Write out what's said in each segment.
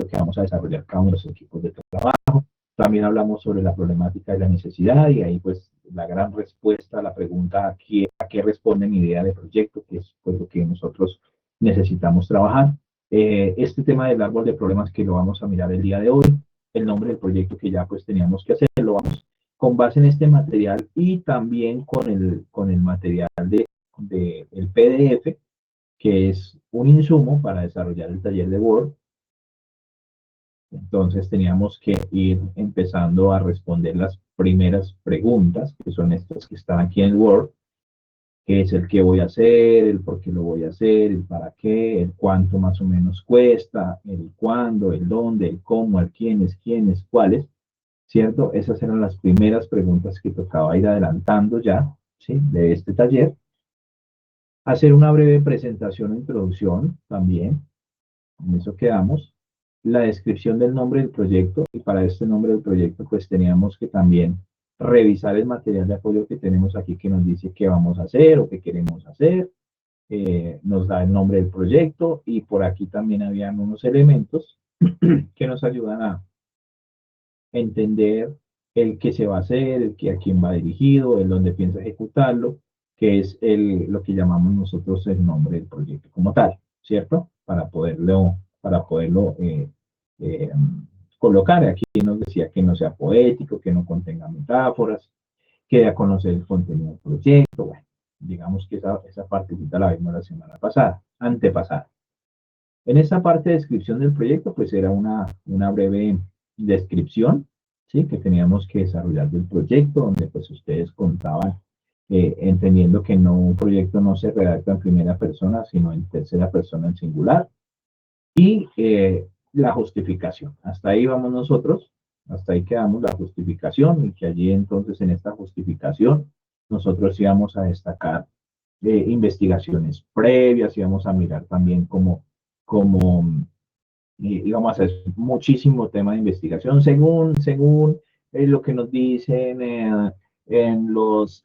que vamos a desarrollar cada uno de los equipos de trabajo. También hablamos sobre la problemática de la necesidad y ahí pues la gran respuesta a la pregunta a qué responde mi idea de proyecto, que es pues, lo que nosotros necesitamos trabajar. Este tema del árbol de problemas que lo vamos a mirar el día de hoy, el nombre del proyecto que ya pues teníamos que hacer, lo vamos con base en este material y también con el material el PDF, que es un insumo para desarrollar el taller de Word. Entonces teníamos que ir empezando a responder las primeras preguntas, que son estas que están aquí en Word, que es el qué voy a hacer, el por qué lo voy a hacer, el para qué, el cuánto más o menos cuesta, el cuándo, el dónde, el cómo, el quiénes, cuáles, ¿cierto? Esas eran las primeras preguntas que tocaba ir adelantando ya, ¿sí? De este taller. Hacer una breve presentación o introducción también, en eso quedamos. La descripción del nombre del proyecto, y para este nombre del proyecto pues teníamos que también revisar el material de apoyo que tenemos aquí que nos dice qué vamos a hacer o qué queremos hacer, nos da el nombre del proyecto y por aquí también habían unos elementos que nos ayudan a entender el qué se va a hacer, el que a quién va dirigido, el dónde piensa ejecutarlo, que es lo que llamamos nosotros el nombre del proyecto como tal, ¿cierto? Para poderlo eh, colocar. Aquí nos decía que no sea poético, que no contenga metáforas, que dé a conocer el contenido del proyecto. Bueno, digamos que esa partecita la vimos la semana pasada, antepasada. En esta parte de descripción del proyecto, pues era una breve descripción, ¿sí? Que teníamos que desarrollar del proyecto, donde pues ustedes contaban, entendiendo que un proyecto no se redacta en primera persona, sino en tercera persona en singular. Y la justificación. Hasta ahí vamos nosotros, hasta ahí quedamos la justificación, y que allí entonces en esta justificación nosotros íbamos a destacar investigaciones previas, íbamos a mirar también como íbamos a hacer muchísimo tema de investigación según lo que nos dicen en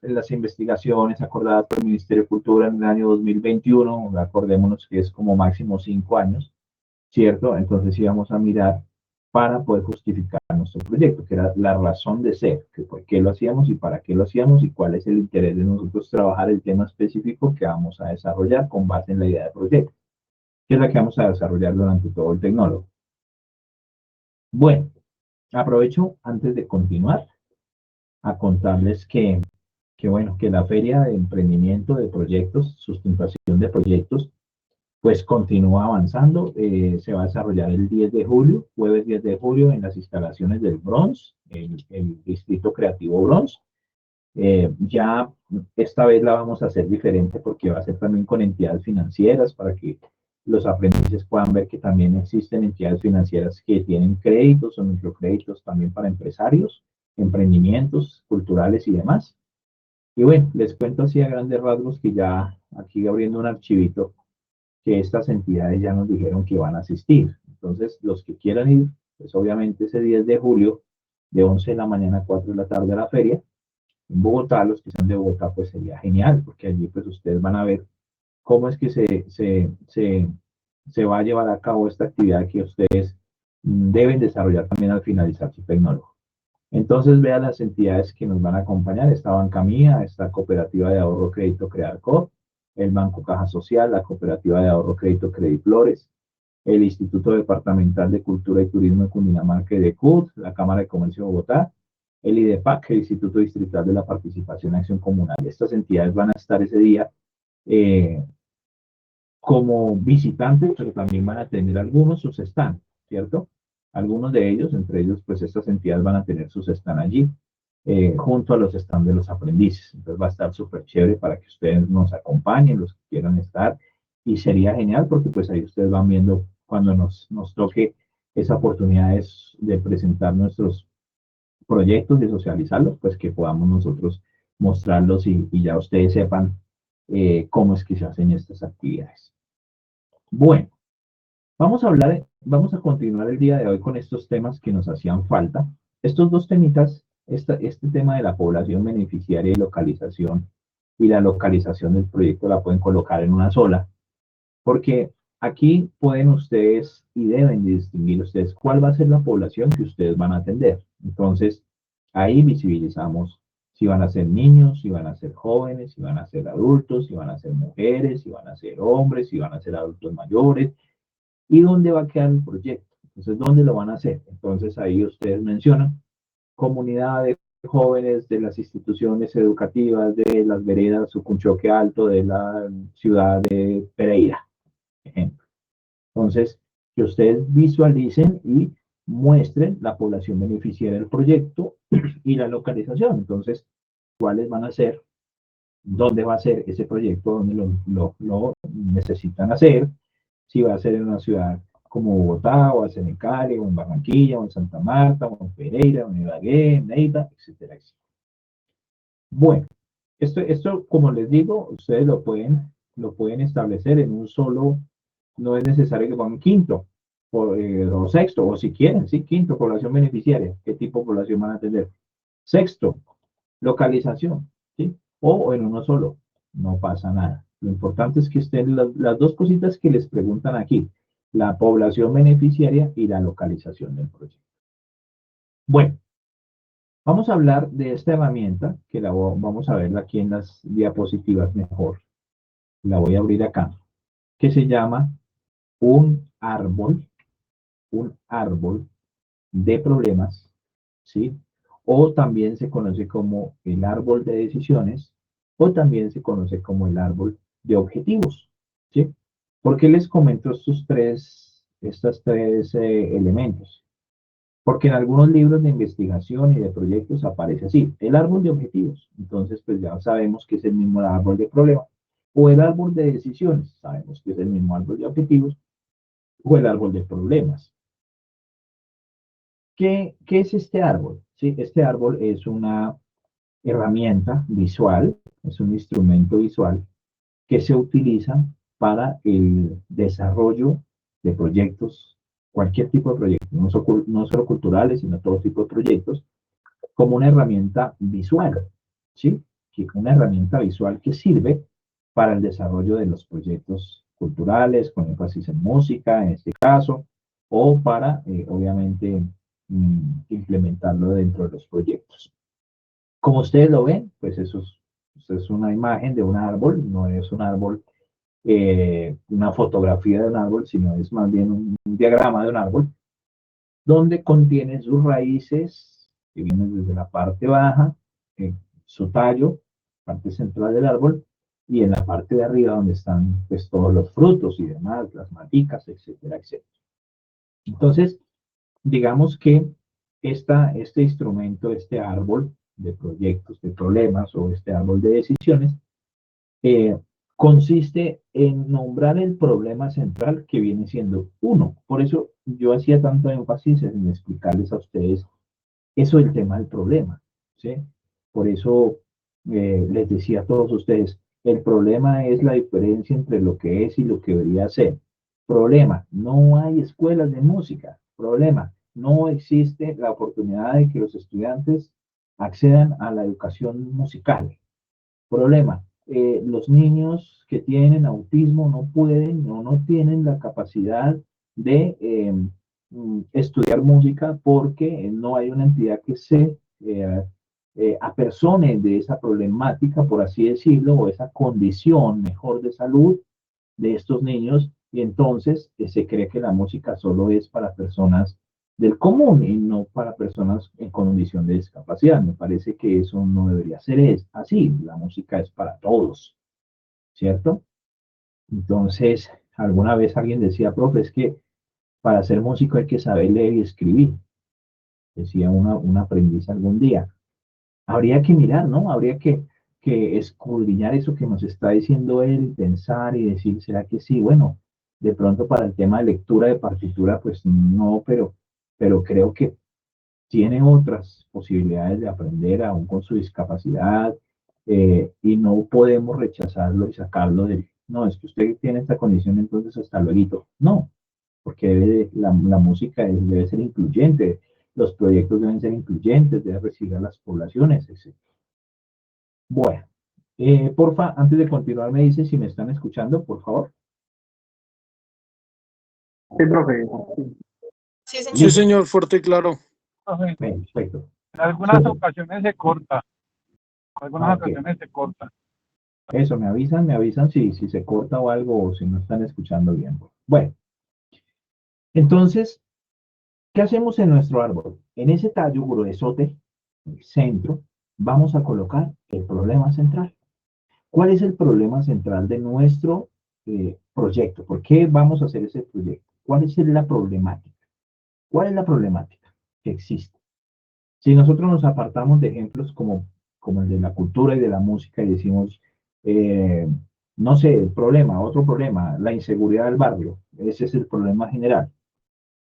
las investigaciones acordadas por el Ministerio de Cultura en el año 2021, acordémonos que es como máximo 5 años, ¿cierto? Entonces íbamos a mirar para poder justificar nuestro proyecto, que era la razón de ser, que por qué lo hacíamos y para qué lo hacíamos y cuál es el interés de nosotros trabajar el tema específico que vamos a desarrollar con base en la idea de proyecto, que es la que vamos a desarrollar durante todo el tecnólogo. Bueno, aprovecho antes de continuar a contarles que la Feria de Emprendimiento de Proyectos, Sustentación de Proyectos, pues continúa avanzando. Se va a desarrollar el 10 de julio, jueves 10 de julio, en las instalaciones del Bronx, el Distrito Creativo Bronx. Ya esta vez la vamos a hacer diferente porque va a ser también con entidades financieras para que los aprendices puedan ver que también existen entidades financieras que tienen créditos o microcréditos también para empresarios, emprendimientos culturales y demás. Y bueno, les cuento así a grandes rasgos que ya aquí abriendo un archivito, que estas entidades ya nos dijeron que van a asistir. Entonces, los que quieran ir, pues obviamente ese 10 de julio, de 11 de la mañana a 4 de la tarde a la feria, en Bogotá, los que son de Bogotá, pues sería genial, porque allí pues ustedes van a ver cómo es que se va a llevar a cabo esta actividad que ustedes deben desarrollar también al finalizar su tecnólogo. Entonces vean las entidades que nos van a acompañar, esta Banca Mía, esta Cooperativa de Ahorro Crédito Crearco, el Banco Caja Social, la Cooperativa de Ahorro Crédito Crediflores, el Instituto Departamental de Cultura y Turismo de Cundinamarca y de CUT, la Cámara de Comercio de Bogotá, el IDEPAC, el Instituto Distrital de la Participación y Acción Comunal. Estas entidades van a estar ese día como visitantes, pero también van a tener algunos sus stands, ¿cierto? Algunos de ellos, entre ellos, pues estas entidades van a tener sus stands allí, junto a los stands de los aprendices. Entonces va a estar súper chévere para que ustedes nos acompañen, los que quieran estar, y sería genial porque pues ahí ustedes van viendo cuando nos toque esa oportunidad de presentar nuestros proyectos, de socializarlos, pues que podamos nosotros mostrarlos y ya ustedes sepan cómo es que se hacen estas actividades. Bueno, vamos a continuar el día de hoy con estos temas que nos hacían falta. Estos dos temitas, este tema de la población beneficiaria y localización, y la localización del proyecto la pueden colocar en una sola, porque Aquí pueden ustedes y deben distinguir ustedes cuál va a ser la población que ustedes van a atender. Entonces, ahí visibilizamos si van a ser niños, si van a ser jóvenes, si van a ser adultos, si van a ser mujeres, si van a ser hombres, si van a ser adultos mayores, y dónde va a quedar el proyecto. Entonces, ¿dónde lo van a hacer? Entonces, ahí ustedes mencionan comunidad de jóvenes de las instituciones educativas de las veredas Sucunchoque Alto de la ciudad de Pereira, ejemplo. Entonces, que ustedes visualicen y muestren la población beneficiaria del proyecto y la localización. Entonces, cuáles van a ser, dónde va a ser ese proyecto, dónde lo necesitan hacer, si va a ser en una ciudad como Bogotá, o va a ser en Cali, o en Barranquilla, o en Santa Marta, o en Pereira, o en Ibagué, en Neiva, etcétera, etcétera. Bueno, esto, como les digo, ustedes lo pueden establecer en un solo, no es necesario que pongan quinto o sexto, o si quieren, sí, quinto, población beneficiaria, qué tipo de población van a tener. Sexto, localización, ¿sí? O en uno solo, no pasa nada. Lo importante es que estén las dos cositas que les preguntan aquí, la población beneficiaria y la localización del proyecto. Bueno, vamos a hablar de esta herramienta, que vamos a verla aquí en las diapositivas mejor. La voy a abrir acá, que se llama un árbol, un árbol de problemas, ¿sí? O también se conoce como el árbol de decisiones, o también se conoce como el árbol de objetivos, ¿sí? ¿Por qué les comento estos tres elementos? Porque en algunos libros de investigación y de proyectos aparece así, el árbol de objetivos. Entonces, pues ya sabemos que es el mismo árbol de problemas. O el árbol de decisiones, sabemos que es el mismo árbol de objetivos. O el árbol de problemas. ¿Qué es este árbol? ¿Sí? Este árbol es una herramienta visual, es un instrumento visual que se utiliza para el desarrollo de proyectos, cualquier tipo de proyectos, no solo culturales, sino todo tipo de proyectos, como una herramienta visual, ¿sí? Una herramienta visual que sirve para el desarrollo de los proyectos culturales, con énfasis en música, en este caso, o para, obviamente, implementarlo dentro de los proyectos. Como ustedes lo ven, pues eso es una imagen de un árbol, no es un árbol, una fotografía de un árbol, sino es más bien un diagrama de un árbol, donde contiene sus raíces, que vienen desde la parte baja, su tallo, parte central del árbol, y en la parte de arriba donde están pues, todos los frutos y demás, las maticas, etcétera, etcétera. Entonces, digamos que este instrumento, este árbol de proyectos, de problemas o este árbol de decisiones, eh, consiste en nombrar el problema central que viene siendo uno. Por eso yo hacía tanto énfasis en explicarles a ustedes eso es el tema del problema, ¿sí? Por eso les decía a todos ustedes, el problema es la diferencia entre lo que es y lo que debería ser. Problema, no hay escuelas de música. Problema, no existe la oportunidad de que los estudiantes accedan a la educación musical. Problema, los niños que tienen autismo no pueden o no tienen la capacidad de estudiar música porque no hay una entidad que se apersone de esa problemática, por así decirlo, o esa condición mejor de salud de estos niños, y entonces se cree que la música solo es para personas del común y no para personas en condición de discapacidad. Me parece que eso no debería ser así. La música es para todos, ¿cierto? Entonces, alguna vez alguien decía, profe, es que para ser músico hay que saber leer y escribir, decía un aprendiz algún día. Habría que mirar, ¿no? Habría que escudriñar eso que nos está diciendo él, pensar y decir, ¿será que sí? Bueno, de pronto para el tema de lectura de partitura, pues no, pero creo que tiene otras posibilidades de aprender aún con su discapacidad y no podemos rechazarlo y sacarlo del, no, es que usted tiene esta condición, entonces hasta luego. No, porque la música debe ser incluyente, los proyectos deben ser incluyentes, debe recibir a las poblaciones, etc. Bueno, porfa, antes de continuar me dice si me están escuchando, por favor. Sí, profe. Sí, señor. Sí, señor, fuerte y claro. Profe, Perfecto. en algunas Sí. ocasiones se corta. En algunas Ah, ok. ocasiones se corta. Eso, me avisan si se corta o algo o si no están escuchando bien. Bueno, entonces, ¿qué hacemos en nuestro árbol? En ese tallo gruesote, en el centro, vamos a colocar el problema central. ¿Cuál es el problema central de nuestro proyecto? ¿Por qué vamos a hacer ese proyecto? ¿Cuál es la problemática? ¿Cuál es la problemática que existe? Si nosotros nos apartamos de ejemplos como el de la cultura y de la música y decimos, eh, no sé, el problema, otro problema, la inseguridad del barrio, ese es el problema general.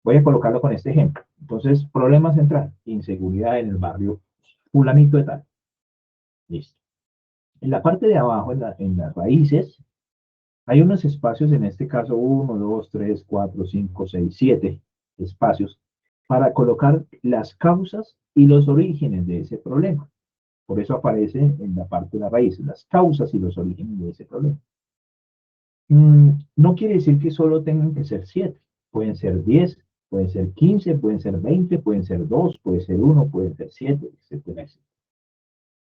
Voy a colocarlo con este ejemplo. Entonces, problema central, inseguridad en el barrio, fulanito de tal. Listo. En la parte de abajo, en las raíces, hay unos espacios, en este caso, 1, 2, 3, 4, 5, 6, 7 espacios para colocar las causas y los orígenes de ese problema. Por eso aparece en la parte de la raíz, las causas y los orígenes de ese problema. No quiere decir que solo tengan que ser 7, pueden ser 10, pueden ser 15, pueden ser 20, pueden ser 2, puede ser 1, pueden ser 7, etcétera, etcétera.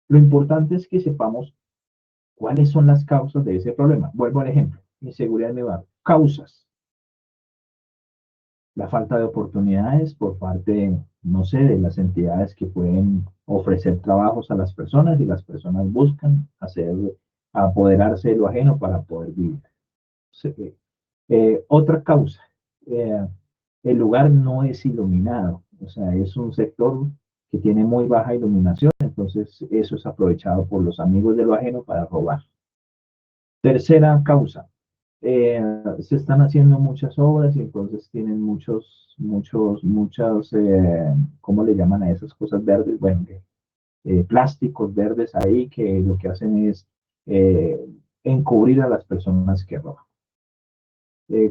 Lo importante es que sepamos cuáles son las causas de ese problema. Vuelvo al ejemplo, inseguridad en mi barrio. Causas. La falta de oportunidades por parte, no sé, de las entidades que pueden ofrecer trabajos a las personas y las personas buscan apoderarse de lo ajeno para poder vivir. Otra causa, eh, el lugar no es iluminado, o sea, es un sector que tiene muy baja iluminación, entonces eso es aprovechado por los amigos de lo ajeno para robar. Tercera causa, eh, se están haciendo muchas obras y entonces tienen muchas, ¿cómo le llaman a esas cosas verdes? Bueno, plásticos verdes ahí que lo que hacen es eh, encubrir a las personas que roban.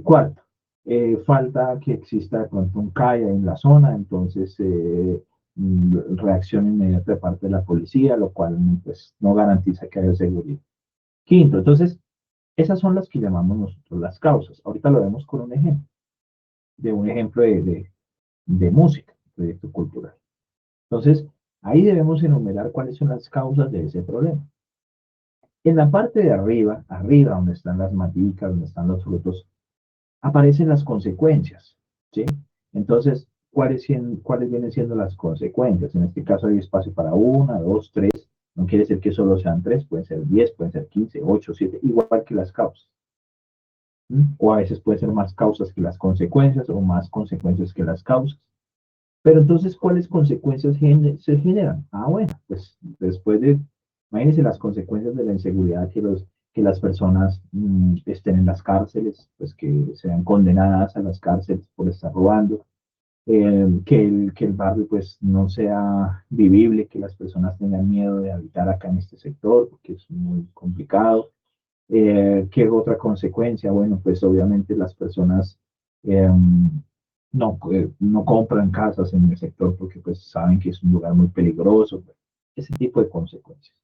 Cuarto, falta que exista de pronto un CAI en la zona, entonces reacción inmediata de parte de la policía, lo cual pues, no garantiza que haya seguridad. Quinto, entonces, esas son las que llamamos nosotros las causas. Ahorita lo vemos con un ejemplo de música, proyecto cultural. Entonces, ahí debemos enumerar cuáles son las causas de ese problema. En la parte de arriba donde están las maticas, donde están los frutos, aparecen las consecuencias, ¿sí? Entonces, ¿cuáles vienen siendo las consecuencias? En este caso hay espacio para 1, 2, 3, no quiere decir que solo sean 3, pueden ser 10, pueden ser 15, 8, 7, igual que las causas. O a veces puede ser más causas que las consecuencias o más consecuencias que las causas. Pero entonces, ¿cuáles consecuencias se generan? Ah, bueno, pues después imagínense las consecuencias de la inseguridad que las personas estén en las cárceles, pues que sean condenadas a las cárceles por estar robando, que el barrio pues no sea vivible, que las personas tengan miedo de habitar acá en este sector, porque es muy complicado. ¿Qué otra consecuencia? Bueno, pues obviamente las personas eh, no compran casas en el sector porque pues saben que es un lugar muy peligroso, ese tipo de consecuencias.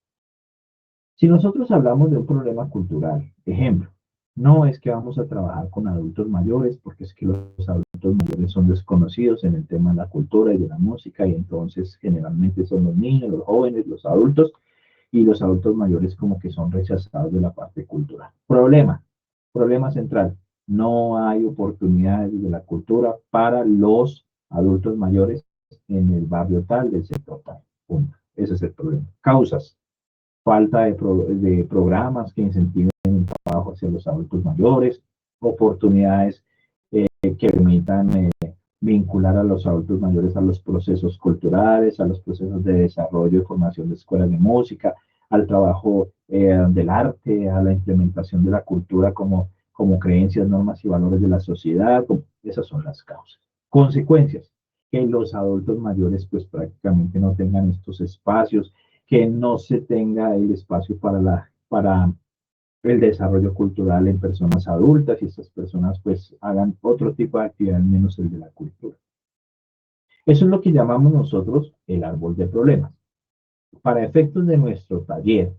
Si nosotros hablamos de un problema cultural, ejemplo, no es que vamos a trabajar con adultos mayores porque es que los adultos mayores son desconocidos en el tema de la cultura y de la música y entonces generalmente son los niños, los jóvenes, los adultos y los adultos mayores como que son rechazados de la parte cultural. Problema central, no hay oportunidades de la cultura para los adultos mayores en el barrio tal, del sector tal. Punto. Ese es el problema. Causas, falta de programas que incentiven el trabajo hacia los adultos mayores, oportunidades que permitan vincular a los adultos mayores a los procesos culturales, a los procesos de desarrollo y formación de escuelas de música, al trabajo del arte, a la implementación de la cultura como creencias, normas y valores de la sociedad. Esas son las causas. Consecuencias, que los adultos mayores pues prácticamente no tengan estos espacios, que no se tenga el espacio para el desarrollo cultural en personas adultas y estas personas pues hagan otro tipo de actividad menos el de la cultura. Eso es lo que llamamos nosotros el árbol de problemas. Para efectos de nuestro taller,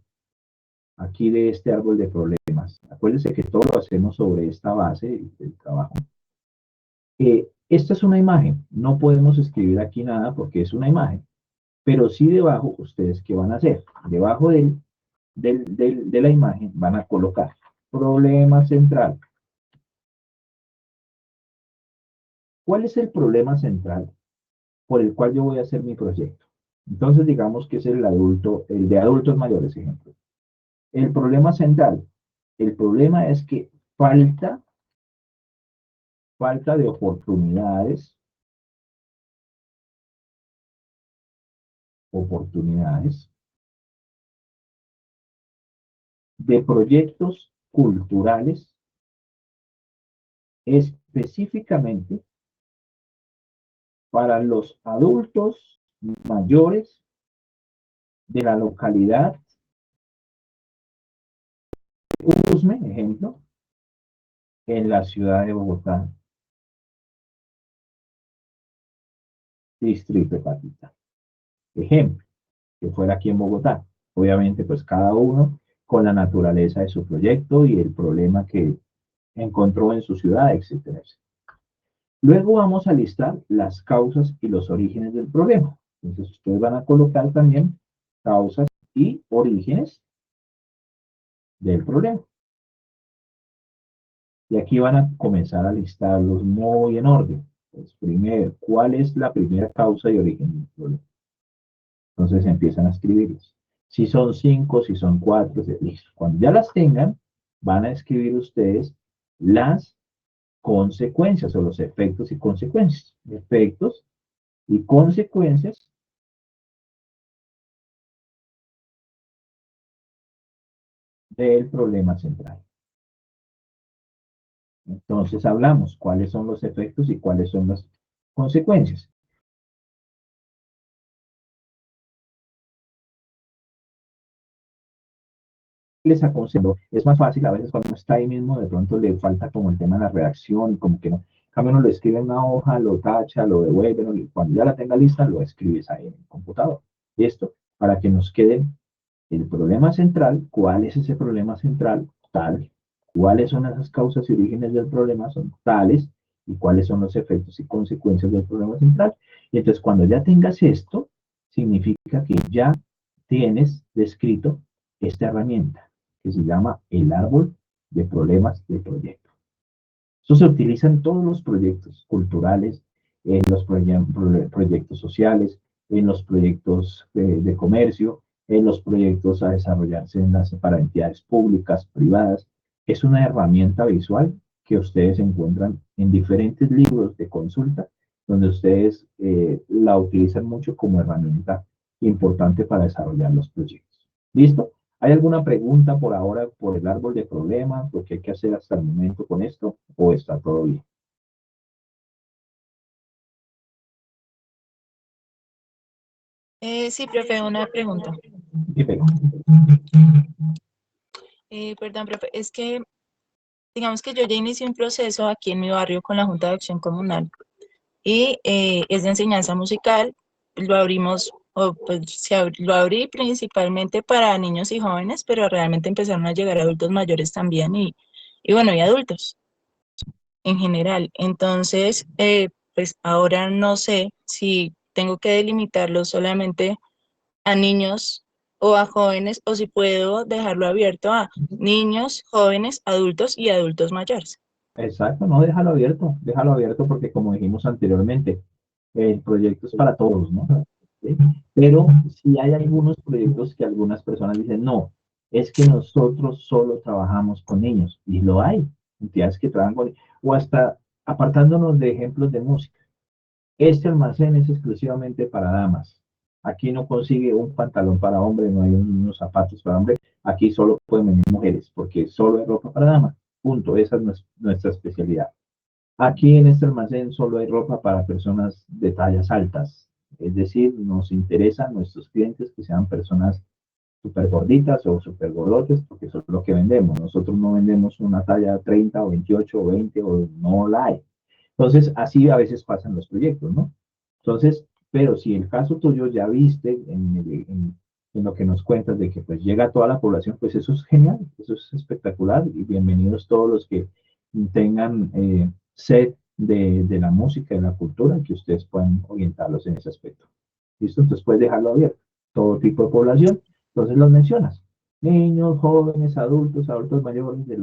aquí de este árbol de problemas, acuérdense que todo lo hacemos sobre esta base del trabajo. Esta es una imagen, no podemos escribir aquí nada porque es una imagen, pero sí debajo, ¿ustedes qué van a hacer? Debajo de la imagen van a colocar problema central. ¿Cuál es el problema central por el cual yo voy a hacer mi proyecto? Entonces, digamos que es el de adultos mayores, ejemplo. El problema central, el problema es que falta de oportunidades de proyectos culturales específicamente para los adultos mayores de la localidad de Usme, ejemplo, en la ciudad de Bogotá, distrito de Paquita. Ejemplo, que fuera aquí en Bogotá. Obviamente, pues cada uno con la naturaleza de su proyecto y el problema que encontró en su ciudad, etcétera, etcétera. Luego vamos a listar las causas y los orígenes del problema. Entonces, ustedes van a colocar también causas y orígenes del problema. Y aquí van a comenzar a listarlos muy en orden. Pues primero, ¿cuál es la primera causa y origen del problema? Entonces empiezan a escribirlos. Si son 5, si son 4, listo. Cuando ya las tengan, van a escribir ustedes las consecuencias o los efectos y consecuencias. Efectos y consecuencias del problema central. Entonces hablamos cuáles son los efectos y cuáles son las consecuencias. Les aconsejo, es más fácil a veces cuando uno está ahí mismo, de pronto le falta como el tema de la redacción y como que no. En cambio uno lo escribe en una hoja, lo tacha, lo devuelve, ¿no? Y cuando ya la tenga lista, lo escribes ahí en el computador. ¿Listo? Para que nos quede el problema central, ¿cuál es ese problema central? Tal. ¿Cuáles son esas causas y orígenes del problema? Son tales. ¿Y cuáles son los efectos y consecuencias del problema central? Y entonces cuando ya tengas esto, significa que ya tienes descrito esta herramienta que se llama el árbol de problemas de proyecto. Eso se utiliza en todos los proyectos culturales, en los proyectos sociales, en los proyectos de comercio, en los proyectos a desarrollarse para entidades públicas, privadas. Es una herramienta visual que ustedes encuentran en diferentes libros de consulta, donde ustedes la utilizan mucho como herramienta importante para desarrollar los proyectos. ¿Listo? ¿Hay alguna pregunta por ahora por el árbol de problemas, lo que hay que hacer hasta el momento con esto, o está todo bien? Sí, profe, una pregunta. Dime. Perdón, profe, es que digamos que yo ya inicié un proceso aquí en mi barrio con la Junta de Acción Comunal y es de enseñanza musical. Lo abrimos, o pues lo abrí principalmente para niños y jóvenes, pero realmente empezaron a llegar adultos mayores también y bueno, y adultos en general. Entonces, pues ahora no sé si tengo que delimitarlo solamente a niños o a jóvenes, o si puedo dejarlo abierto a niños, jóvenes, adultos y adultos mayores. Exacto, no, déjalo abierto porque como dijimos anteriormente, el proyecto es para todos, ¿no? ¿Sí? Pero si hay algunos proyectos que algunas personas dicen, no, es que nosotros solo trabajamos con niños, y lo hay, entidades que trabajan con niños, o hasta apartándonos de ejemplos de música. Este almacén es exclusivamente para damas. Aquí no consigue un pantalón para hombre, no hay unos zapatos para hombre. Aquí solo pueden venir mujeres, porque solo hay ropa para damas. Punto. Esa es nuestra especialidad. Aquí en este almacén solo hay ropa para personas de tallas altas. Es decir, nos interesan nuestros clientes que sean personas súper gorditas o súper gordotes, porque eso es lo que vendemos. Nosotros no vendemos una talla 30 o 28 o 20, o no la hay. Entonces, así a veces pasan los proyectos, ¿no? Entonces, pero si el caso tuyo ya viste en lo que nos cuentas de que pues llega a toda la población, pues eso es genial, eso es espectacular y bienvenidos todos los que tengan sed de la música, de la cultura, que ustedes puedan orientarlos en ese aspecto. ¿Listo? Entonces puedes dejarlo abierto. Todo tipo de población. Entonces los mencionas. Niños, jóvenes, adultos, adultos mayores de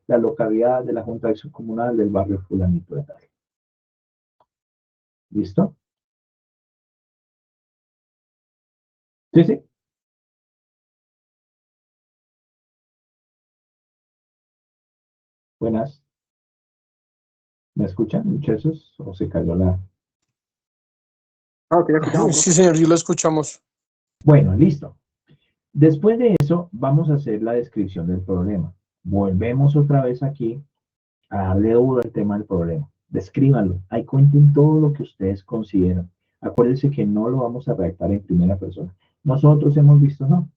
la localidad, de la Junta de Acción Comunal, del barrio fulanito de tal. ¿Listo? Sí, sí. Buenas. ¿Me escuchan, muchachos? ¿O se cayó la...? Ah, ok, ya escuchamos, Sí, profe. señor, yo lo escuchamos. Bueno, listo. Después de eso, vamos a hacer la descripción del problema. Volvemos otra vez aquí a darle duro al tema del problema. Descríbanlo. Ahí cuenten todo lo que ustedes consideran. Acuérdense que no lo vamos a redactar en primera persona. Nosotros hemos visto, no.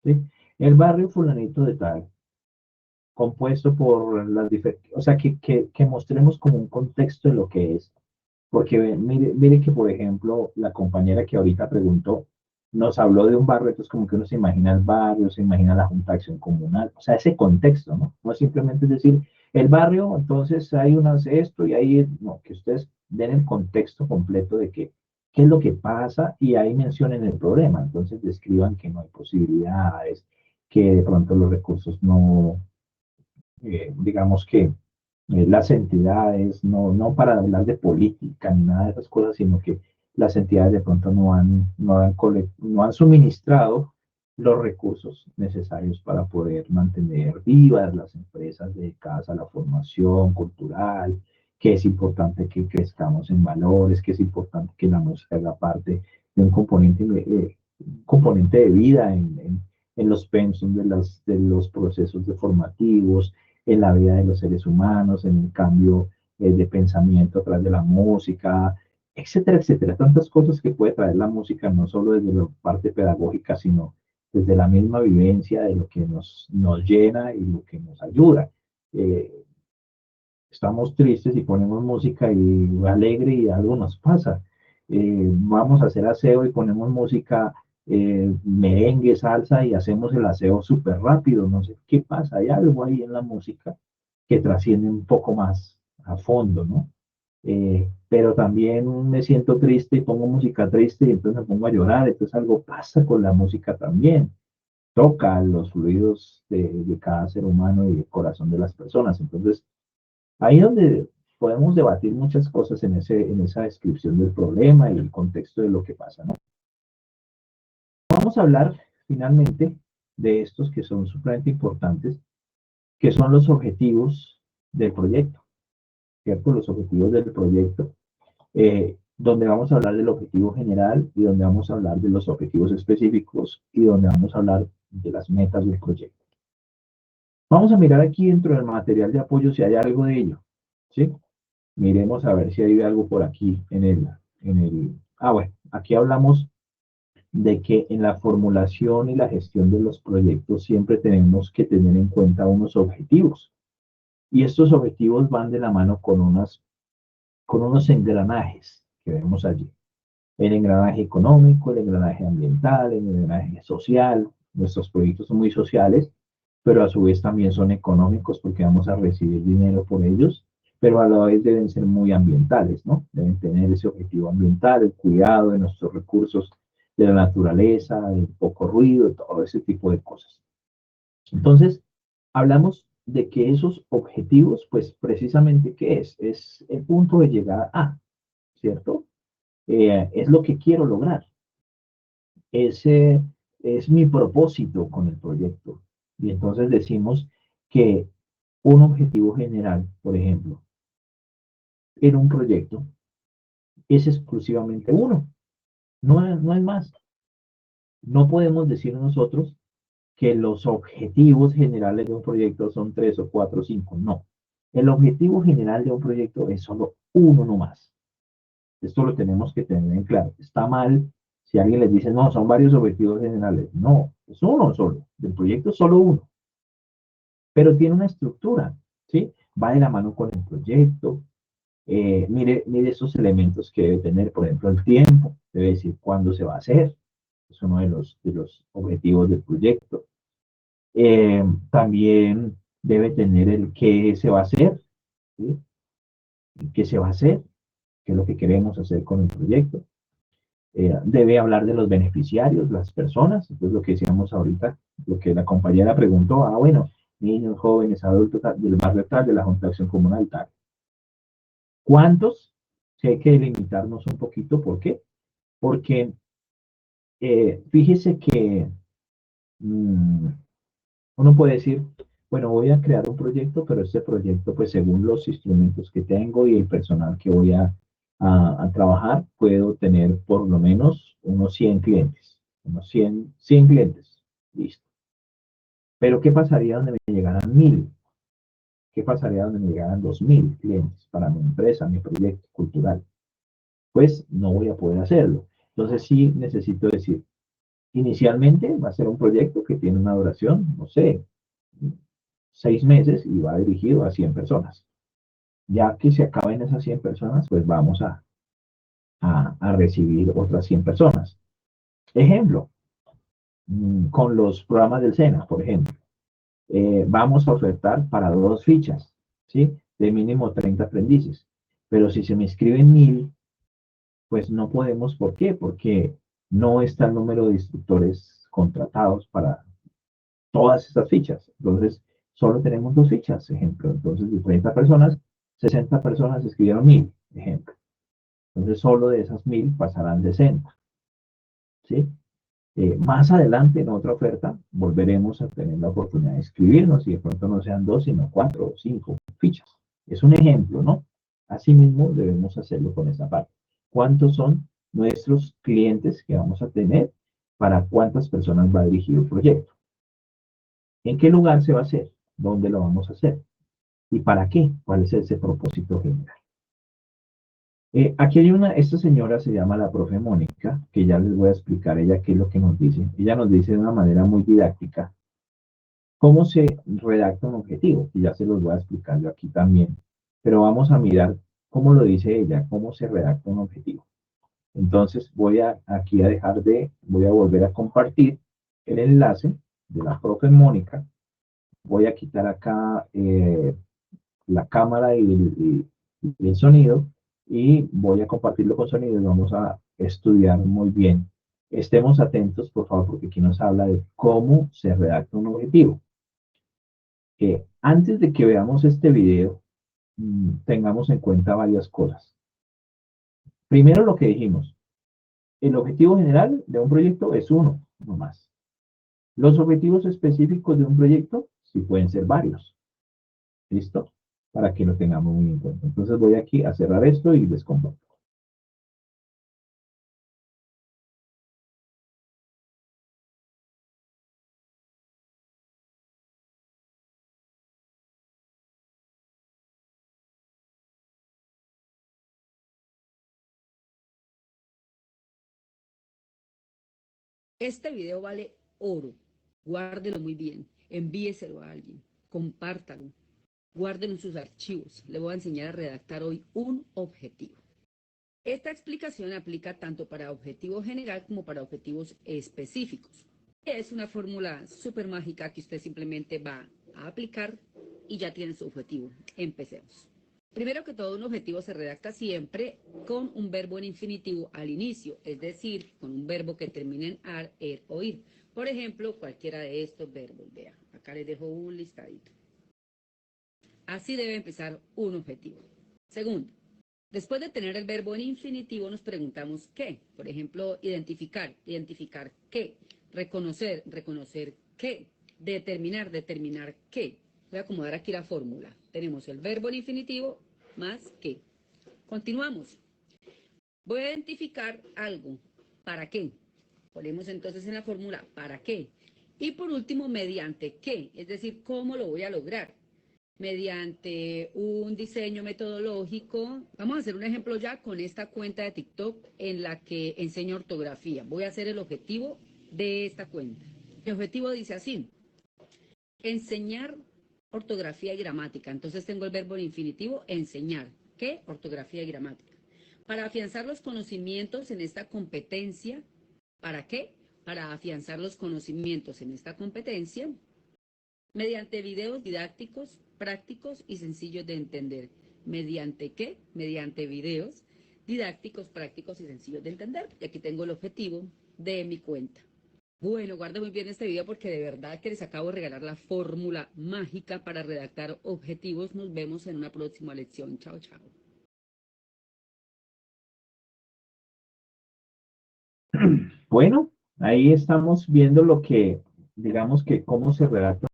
¿Sí? El barrio fulanito de tal, compuesto por las diferentes, o sea, que mostremos como un contexto de lo que es. Porque mire que, por ejemplo, la compañera que ahorita preguntó, nos habló de un barrio, entonces como que uno se imagina el barrio, se imagina la Junta de Acción Comunal, o sea, ese contexto, ¿no? No es simplemente decir, el barrio, entonces hay unas esto y ahí, no, que ustedes den el contexto completo de qué es lo que pasa y ahí mencionen el problema, entonces describan que no hay posibilidades, que de pronto los recursos no, digamos que las entidades, no para hablar de política ni nada de esas cosas, sino que las entidades de pronto no han suministrado los recursos necesarios para poder mantener vivas las empresas dedicadas a la formación cultural, que es importante que crezcamos en valores, que es importante que la música haga parte de un componente de vida en los pensum de los procesos de formativos, en la vida de los seres humanos, en el cambio de pensamiento a través de la música, etcétera, etcétera. Tantas cosas que puede traer la música, no solo desde la parte pedagógica, sino desde la misma vivencia de lo que nos llena y lo que nos ayuda. Eh, Estamos tristes y ponemos música y alegre y algo nos pasa. Vamos a hacer aseo y ponemos música merengue, salsa y hacemos el aseo súper rápido. No sé qué pasa. Hay algo ahí en la música que trasciende un poco más a fondo, ¿no? Pero también me siento triste y pongo música triste y entonces me pongo a llorar. Entonces algo pasa con la música también. Toca los fluidos de cada ser humano y el corazón de las personas. Entonces, ahí donde podemos debatir muchas cosas en esa descripción del problema y el contexto de lo que pasa, ¿no? Vamos a hablar finalmente de estos que son supremamente importantes, que son los objetivos del proyecto, ¿cierto? Los objetivos del proyecto, donde vamos a hablar del objetivo general y donde vamos a hablar de los objetivos específicos y donde vamos a hablar de las metas del proyecto. Vamos a mirar aquí dentro del material de apoyo si hay algo de ello, ¿sí? Miremos a ver si hay algo por aquí bueno, aquí hablamos de que en la formulación y la gestión de los proyectos siempre tenemos que tener en cuenta unos objetivos. Y estos objetivos van de la mano con unos engranajes que vemos allí. El engranaje económico, el engranaje ambiental, el engranaje social. Nuestros proyectos son muy sociales, pero a su vez también son económicos porque vamos a recibir dinero por ellos, pero a la vez deben ser muy ambientales, ¿no? Deben tener ese objetivo ambiental, el cuidado de nuestros recursos, de la naturaleza, del poco ruido, todo ese tipo de cosas. Entonces, hablamos de que esos objetivos, pues precisamente, ¿qué es? Es el punto de llegada a, ¿cierto? Es lo que quiero lograr. Ese es mi propósito con el proyecto. Y entonces decimos que un objetivo general, por ejemplo, en un proyecto es exclusivamente uno, no es más. No podemos decir nosotros que los objetivos generales de un proyecto son tres o cuatro o cinco, no. El objetivo general de un proyecto es solo uno nomás. Esto lo tenemos que tener en claro. Está mal si alguien les dice, no, son varios objetivos generales. No, es uno solo. Del proyecto es solo uno. Pero tiene una estructura, ¿sí? Va de la mano con el proyecto. Mire esos elementos que debe tener, por ejemplo, el tiempo. Debe decir cuándo se va a hacer. Es uno de los objetivos del proyecto. También debe tener el qué se va a hacer, ¿sí? qué se va a hacer, qué es lo que queremos hacer con el proyecto. Debe hablar de los beneficiarios, las personas, entonces lo que decíamos ahorita, lo que la compañera preguntó, bueno, niños, jóvenes, adultos del barrio tal, de la Junta de Acción Comunal tal. ¿Cuántos? Sí, hay que delimitarnos un poquito, ¿por qué? Porque fíjese que uno puede decir, bueno, voy a crear un proyecto, pero este proyecto, pues según los instrumentos que tengo y el personal que voy a trabajar, puedo tener por lo menos unos 100 clientes, unos 100 clientes, listo. Pero ¿qué pasaría donde me llegaran 1000? ¿Qué pasaría donde me llegaran 2000 clientes para mi empresa, mi proyecto cultural? Pues no voy a poder hacerlo. Entonces sí necesito decir, inicialmente va a ser un proyecto que tiene una duración, no sé, 6 meses y va dirigido a 100 personas. Ya que se acaben esas 100 personas, pues vamos a recibir otras 100 personas. Ejemplo, con los programas del SENA, por ejemplo, vamos a ofertar para 2 fichas, ¿sí? De mínimo 30 aprendices. Pero si se me inscriben 1000, pues no podemos. ¿Por qué? Porque no está el número de instructores contratados para todas estas fichas. Entonces, solo tenemos 2 fichas, ejemplo. Entonces, de 30 personas, 60 personas escribieron 1000, ejemplo. Entonces, solo de esas 1000 pasarán 60, ¿sí? Más adelante, en otra oferta, volveremos a tener la oportunidad de escribirnos y de pronto no sean 2, sino 4 o 5 fichas. Es un ejemplo, ¿no? Asimismo, debemos hacerlo con esta parte. ¿Cuántos son nuestros clientes que vamos a tener? ¿Para cuántas personas va dirigido el proyecto? ¿En qué lugar se va a hacer? ¿Dónde lo vamos a hacer? ¿Y para qué? ¿Cuál es ese propósito general? Aquí hay esta señora se llama la profe Mónica, que ya les voy a explicar ella qué es lo que nos dice. Ella nos dice de una manera muy didáctica cómo se redacta un objetivo, y ya se los voy a explicar yo aquí también. Pero vamos a mirar cómo lo dice ella, cómo se redacta un objetivo. Entonces voy a volver a compartir el enlace de la profe Mónica. Voy a quitar acá la cámara y el sonido y voy a compartirlo con sonido y vamos a estudiar muy bien. Estemos atentos, por favor, porque aquí nos habla de cómo se redacta un objetivo. Antes de que veamos este video, tengamos en cuenta varias cosas. Primero, lo que dijimos, el objetivo general de un proyecto es uno, no más. Los objetivos específicos de un proyecto sí pueden ser varios. ¿Listo? Para que lo tengamos muy en cuenta. Entonces voy aquí a cerrar esto y les comparto. Este video vale oro. Guárdelo muy bien. Envíeselo a alguien. Compártalo. Guárdelo en sus archivos. Le voy a enseñar a redactar hoy un objetivo. Esta explicación aplica tanto para objetivo general como para objetivos específicos. Es una fórmula súper mágica que usted simplemente va a aplicar y ya tiene su objetivo. Empecemos. Primero que todo, un objetivo se redacta siempre con un verbo en infinitivo al inicio, es decir, con un verbo que termine en ar, er o ir. Por ejemplo, cualquiera de estos verbos. Vea, acá les dejo un listadito. Así debe empezar un objetivo. Segundo, después de tener el verbo en infinitivo, nos preguntamos qué. Por ejemplo, identificar, identificar qué. Reconocer, reconocer qué. Determinar, determinar qué. Voy a acomodar aquí la fórmula. Tenemos el verbo en infinitivo más qué. Continuamos. Voy a identificar algo. ¿Para qué? Ponemos entonces en la fórmula ¿para qué? Y por último, ¿mediante qué? Es decir, ¿cómo lo voy a lograr? Mediante un diseño metodológico. Vamos a hacer un ejemplo ya con esta cuenta de TikTok en la que enseño ortografía. Voy a hacer el objetivo de esta cuenta. El objetivo dice así: enseñar ortografía y gramática. Entonces tengo el verbo en infinitivo, enseñar. ¿Qué? Ortografía y gramática. Para afianzar los conocimientos en esta competencia. ¿Para qué? Para afianzar los conocimientos en esta competencia mediante videos didácticos, prácticos y sencillos de entender. ¿Mediante qué? Mediante videos didácticos, prácticos y sencillos de entender. Y aquí tengo el objetivo de mi cuenta. Bueno, guarda muy bien este video porque de verdad que les acabo de regalar la fórmula mágica para redactar objetivos. Nos vemos en una próxima lección. Chao, chao. Bueno, ahí estamos viendo lo que, digamos que cómo se redacta.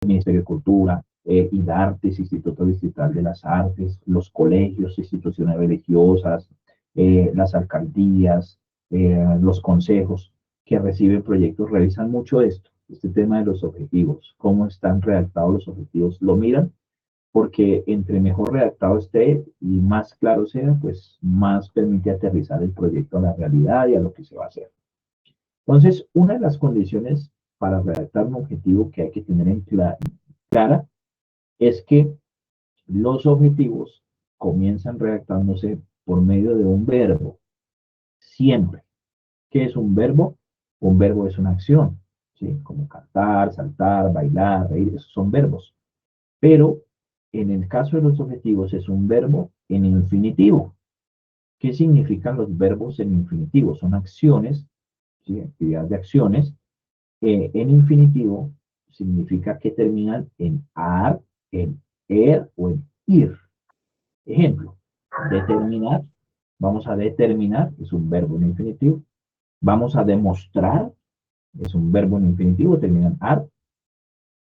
Ministerio de Cultura, IDARTES, Instituto Distrital de las Artes, los colegios, instituciones religiosas, las alcaldías, los consejos que reciben proyectos, revisan mucho esto, este tema de los objetivos, cómo están redactados los objetivos, lo miran, porque entre mejor redactado esté y más claro sea, pues más permite aterrizar el proyecto a la realidad y a lo que se va a hacer. Entonces, una de las condiciones para redactar un objetivo que hay que tener en clara es que los objetivos comienzan redactándose por medio de un verbo, siempre. ¿Qué es un verbo? Un verbo es una acción, ¿sí? Como cantar, saltar, bailar, reír, esos son verbos. Pero en el caso de los objetivos es un verbo en infinitivo. ¿Qué significan los verbos en infinitivo? Son acciones, ¿sí? Actividades de acciones. En infinitivo significa que terminan en ar, en er o en ir. Ejemplo, determinar. Vamos a determinar, es un verbo en infinitivo. Vamos a demostrar, es un verbo en infinitivo, termina en ar.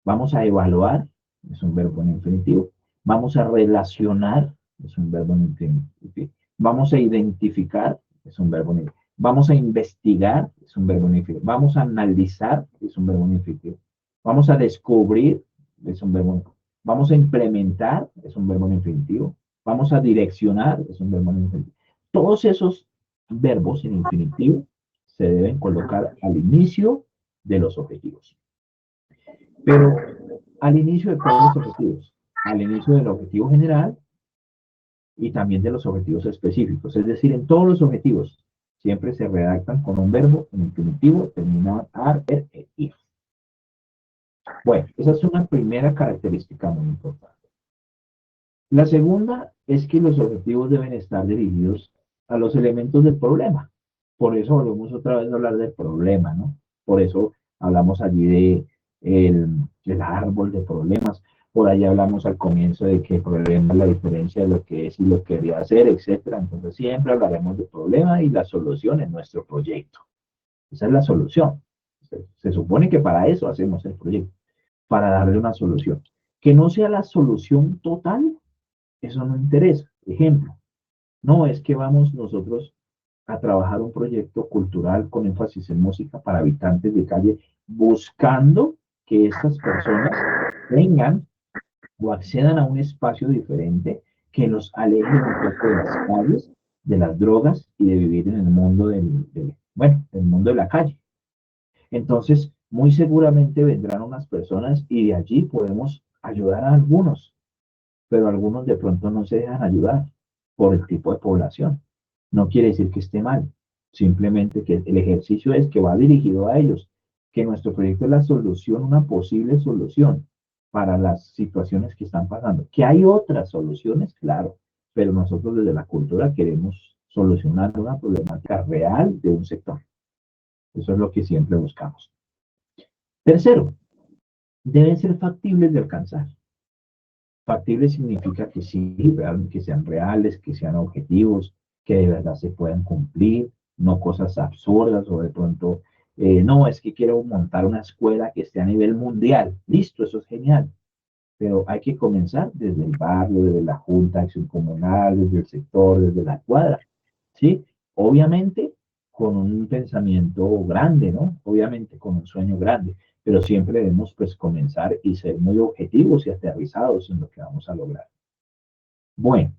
Vamos a evaluar, es un verbo en infinitivo. Vamos a relacionar, es un verbo en infinitivo. Vamos a identificar, es un verbo en infinitivo. Vamos a investigar, es un verbo en infinitivo. Vamos a analizar, es un verbo en infinitivo. Vamos a descubrir, es un verbo en infinitivo. Vamos a implementar, es un verbo en infinitivo. Vamos a direccionar, es un verbo en infinitivo. Todos esos verbos en infinitivo se deben colocar al inicio de los objetivos. Pero al inicio de todos los objetivos, al inicio del objetivo general y también de los objetivos específicos. Es decir, en todos los objetivos siempre se redactan con un verbo en infinitivo terminado en ar, er, e, ir. Bueno, esa es una primera característica muy importante. La segunda es que los objetivos deben estar dirigidos a los elementos del problema. Por eso volvemos otra vez a hablar del problema, ¿no? Por eso hablamos allí de el árbol de problemas. Por ahí hablamos al comienzo de que el problema es la diferencia de lo que es y lo que quería hacer, etcétera. Entonces siempre hablaremos del problema y la solución en nuestro proyecto. Esa es la solución. Se supone que para eso hacemos el proyecto, para darle una solución. Que no sea la solución total, eso no interesa. Ejemplo, no es que vamos nosotros a trabajar un proyecto cultural con énfasis en música para habitantes de calle, buscando que estas personas tengan o accedan a un espacio diferente que los aleje un poco de las calles, de las drogas y de vivir en el mundo bueno, el mundo de la calle. Entonces, muy seguramente vendrán unas personas y de allí podemos ayudar a algunos, pero algunos de pronto no se dejan ayudar por el tipo de población. No quiere decir que esté mal, simplemente que el ejercicio es que va dirigido a ellos, que nuestro proyecto es la solución, una posible solución para las situaciones que están pasando. Que hay otras soluciones, claro, pero nosotros desde la cultura queremos solucionar una problemática real de un sector. Eso es lo que siempre buscamos. Tercero, deben ser factibles de alcanzar. Factible significa que sí, que sean reales, que sean objetivos, que de verdad se puedan cumplir, no cosas absurdas o de pronto, no, es que quiero montar una escuela que esté a nivel mundial. Listo, eso es genial. Pero hay que comenzar desde el barrio, desde la Junta de Acción Comunal, desde el sector, desde la cuadra. ¿Sí? Obviamente con un pensamiento grande, ¿no? Obviamente con un sueño grande, pero siempre debemos pues comenzar y ser muy objetivos y aterrizados en lo que vamos a lograr. Bueno,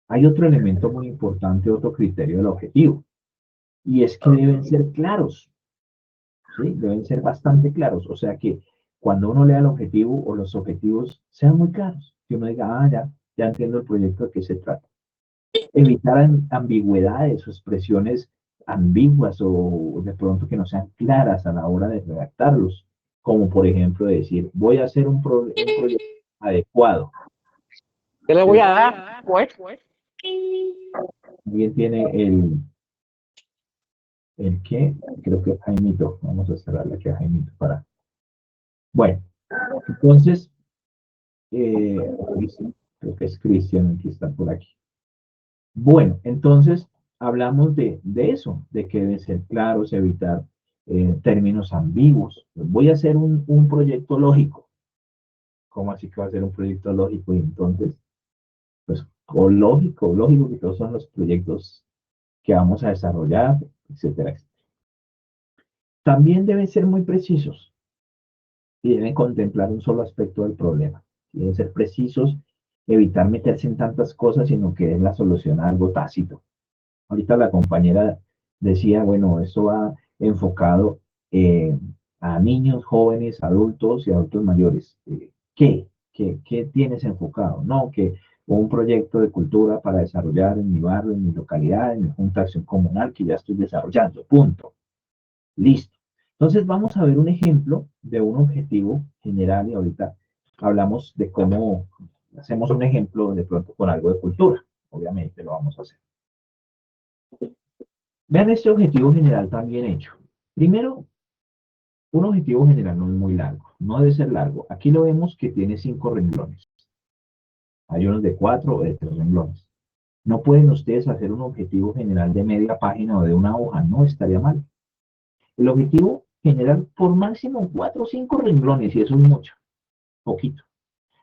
Hay otro elemento muy importante, otro criterio del objetivo, y es que deben ser claros, ¿sí? Deben ser bastante claros. O sea que cuando uno lea el objetivo o los objetivos sean muy claros, que uno diga, ya entiendo el proyecto de qué se trata. Evitar ambigüedades o expresiones ambiguas o de pronto que no sean claras a la hora de redactarlos, como por ejemplo decir, voy a hacer un proyecto adecuado. ¿Qué le voy a dar? Pues, También tiene el que, creo que es Jaimito, vamos a cerrarle aquí a Jaimito para. Bueno, entonces, creo que es Cristian que está por aquí. Bueno, entonces hablamos de eso, de que deben ser claros, evitar términos ambiguos. Voy a hacer un proyecto lógico. ¿Cómo así que va a ser un proyecto lógico? Y entonces, pues, o lógico que todos son los proyectos que vamos a desarrollar, etcétera, etcétera. También deben ser muy precisos y deben contemplar un solo aspecto del problema. Deben ser precisos, evitar meterse en tantas cosas, sino que es la solución a algo tácito. Ahorita la compañera decía, bueno, esto va enfocado a niños, jóvenes, adultos y adultos mayores. ¿Qué tienes enfocado? No, que un proyecto de cultura para desarrollar en mi barrio, en mi localidad, en mi junta de acción comunal que ya estoy desarrollando. Punto. Listo. Entonces vamos a ver un ejemplo de un objetivo general y ahorita hablamos de cómo hacemos un ejemplo de pronto con algo de cultura. Obviamente lo vamos a hacer. Vean este objetivo general también hecho. Primero, un objetivo general no es muy largo, no debe ser largo. Aquí lo vemos que tiene 5 renglones. Hay unos de 4 o de 3 renglones. No pueden ustedes hacer un objetivo general de media página o de una hoja, no estaría mal. El objetivo general por máximo 4 o 5 renglones, y eso es mucho, poquito.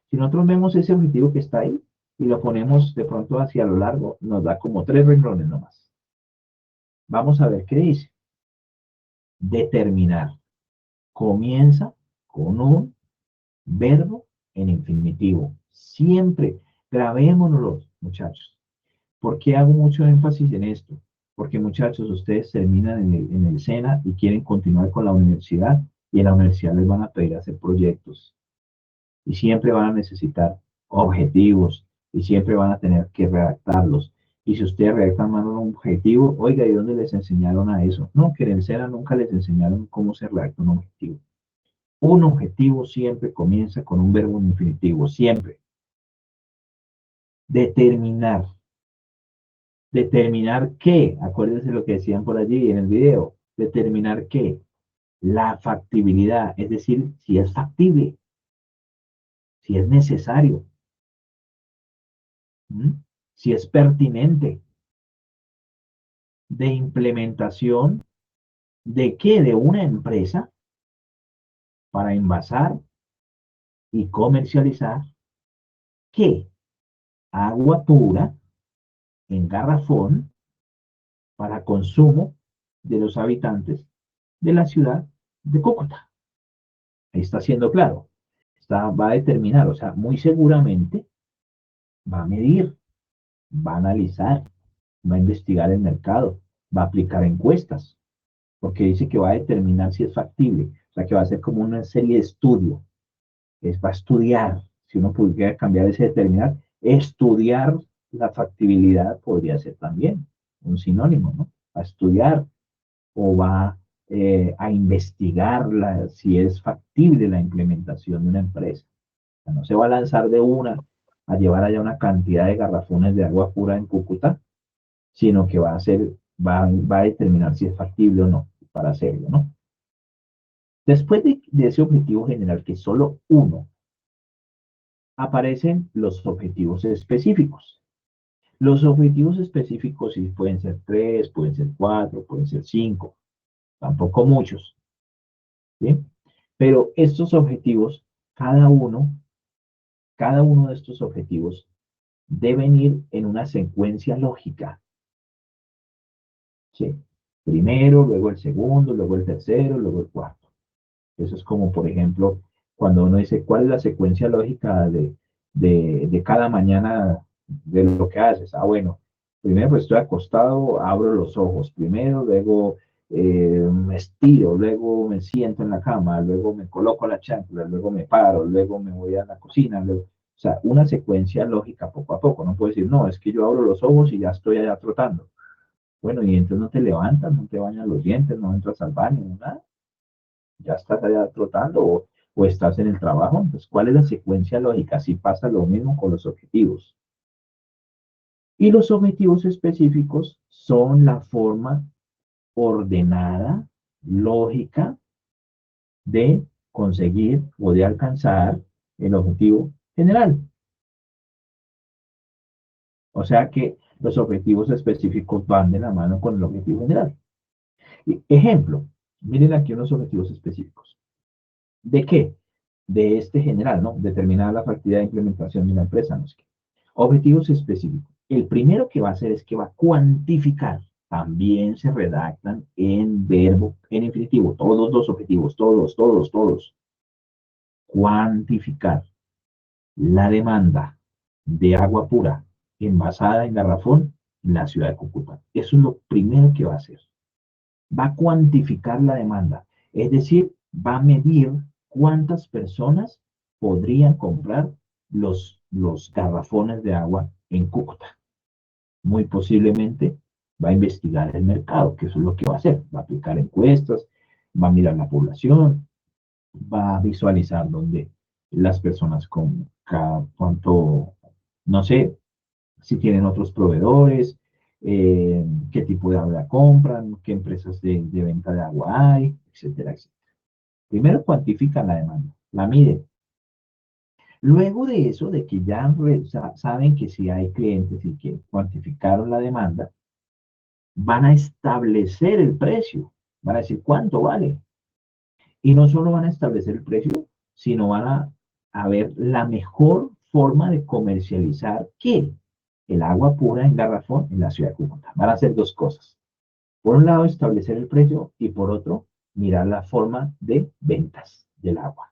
Si nosotros vemos ese objetivo que está ahí y lo ponemos de pronto hacia lo largo, nos da como 3 renglones nomás. Vamos a ver qué dice. Determinar. Comienza con un verbo en infinitivo. Siempre grabémonoslo, muchachos. ¿Por qué hago mucho énfasis en esto? Porque muchachos, ustedes terminan en el SENA y quieren continuar con la universidad y en la universidad les van a pedir hacer proyectos y siempre van a necesitar objetivos y siempre van a tener que redactarlos. Y si ustedes redactan mal un objetivo, oiga, ¿y dónde les enseñaron a eso? No, que en el SENA nunca les enseñaron cómo se redacta un objetivo. Un objetivo siempre comienza con un verbo en infinitivo, siempre. Determinar. Determinar qué, acuérdense lo que decían por allí en el video, determinar qué, la factibilidad, es decir, si es factible, si es necesario, si es pertinente, de implementación, ¿de qué? De una empresa para envasar y comercializar, ¿qué? Agua pura en garrafón para consumo de los habitantes de la ciudad de Cúcuta. Ahí está siendo claro. Va a determinar, o sea, muy seguramente va a medir, va a analizar, va a investigar el mercado, va a aplicar encuestas, porque dice que va a determinar si es factible, o sea, que va a ser como una serie de estudio, va a estudiar, si uno pudiera cambiar ese determinar, estudiar la factibilidad podría ser también un sinónimo, ¿no? Va a estudiar o va a investigar si es factible la implementación de una empresa. O sea, no se va a lanzar de una a llevar allá una cantidad de garrafones de agua pura en Cúcuta, sino que va a determinar si es factible o no para hacerlo, ¿no? Después de ese objetivo general, que es solo uno, aparecen los objetivos específicos. Los objetivos específicos sí pueden ser 3, pueden ser 4, pueden ser 5, tampoco muchos, ¿sí? Pero estos objetivos, cada uno de estos objetivos deben ir en una secuencia lógica, ¿sí? Primero, luego el segundo, luego el tercero, luego el cuarto. Eso es como, por ejemplo, cuando uno dice cuál es la secuencia lógica de cada mañana de lo que haces. Ah, bueno, primero pues estoy acostado, abro los ojos primero, luego me estiro, luego me siento en la cama, luego me coloco la chancla, luego me paro, luego me voy a la cocina, luego, o sea, una secuencia lógica poco a poco. No puedo decir, no, es que yo abro los ojos y ya estoy allá trotando. Bueno, y entonces no te levantas, no te bañas los dientes, no entras al baño, no nada. Ya estás allá trotando o estás en el trabajo. Entonces, ¿cuál es la secuencia lógica? Si pasa lo mismo con los objetivos. Y los objetivos específicos son la forma ordenada, lógica, de conseguir o de alcanzar el objetivo general. O sea que los objetivos específicos van de la mano con el objetivo general. Ejemplo, miren aquí unos objetivos específicos. ¿De qué? De este general, ¿no? Determinar la factibilidad de implementación de una empresa, no sé qué. Objetivos específicos. El primero que va a hacer es que va a cuantificar. También se redactan en verbo, en infinitivo. Todos los objetivos, todos. Cuantificar la demanda de agua pura envasada en garrafón en la ciudad de Cúcuta. Eso es lo primero que va a hacer. Va a cuantificar la demanda, es decir, va a medir cuántas personas podrían comprar los garrafones de agua en Cúcuta. Muy posiblemente va a investigar el mercado, que eso es lo que va a hacer. Va a aplicar encuestas, va a mirar la población, va a visualizar dónde las personas con cada cuánto, no sé, si tienen otros proveedores, qué tipo de agua compran, qué empresas de venta de agua hay, etcétera, etcétera. Primero cuantifican la demanda, la miden. Luego de eso, de que ya saben que si hay clientes y que cuantificaron la demanda, van a establecer el precio, van a decir cuánto vale. Y no solo van a establecer el precio, sino van a ver la mejor forma de comercializar ¿qué? El agua pura en garrafón en la ciudad de Cúcuta. Van a hacer dos cosas. Por un lado, establecer el precio y por otro, mirar la forma de ventas del agua.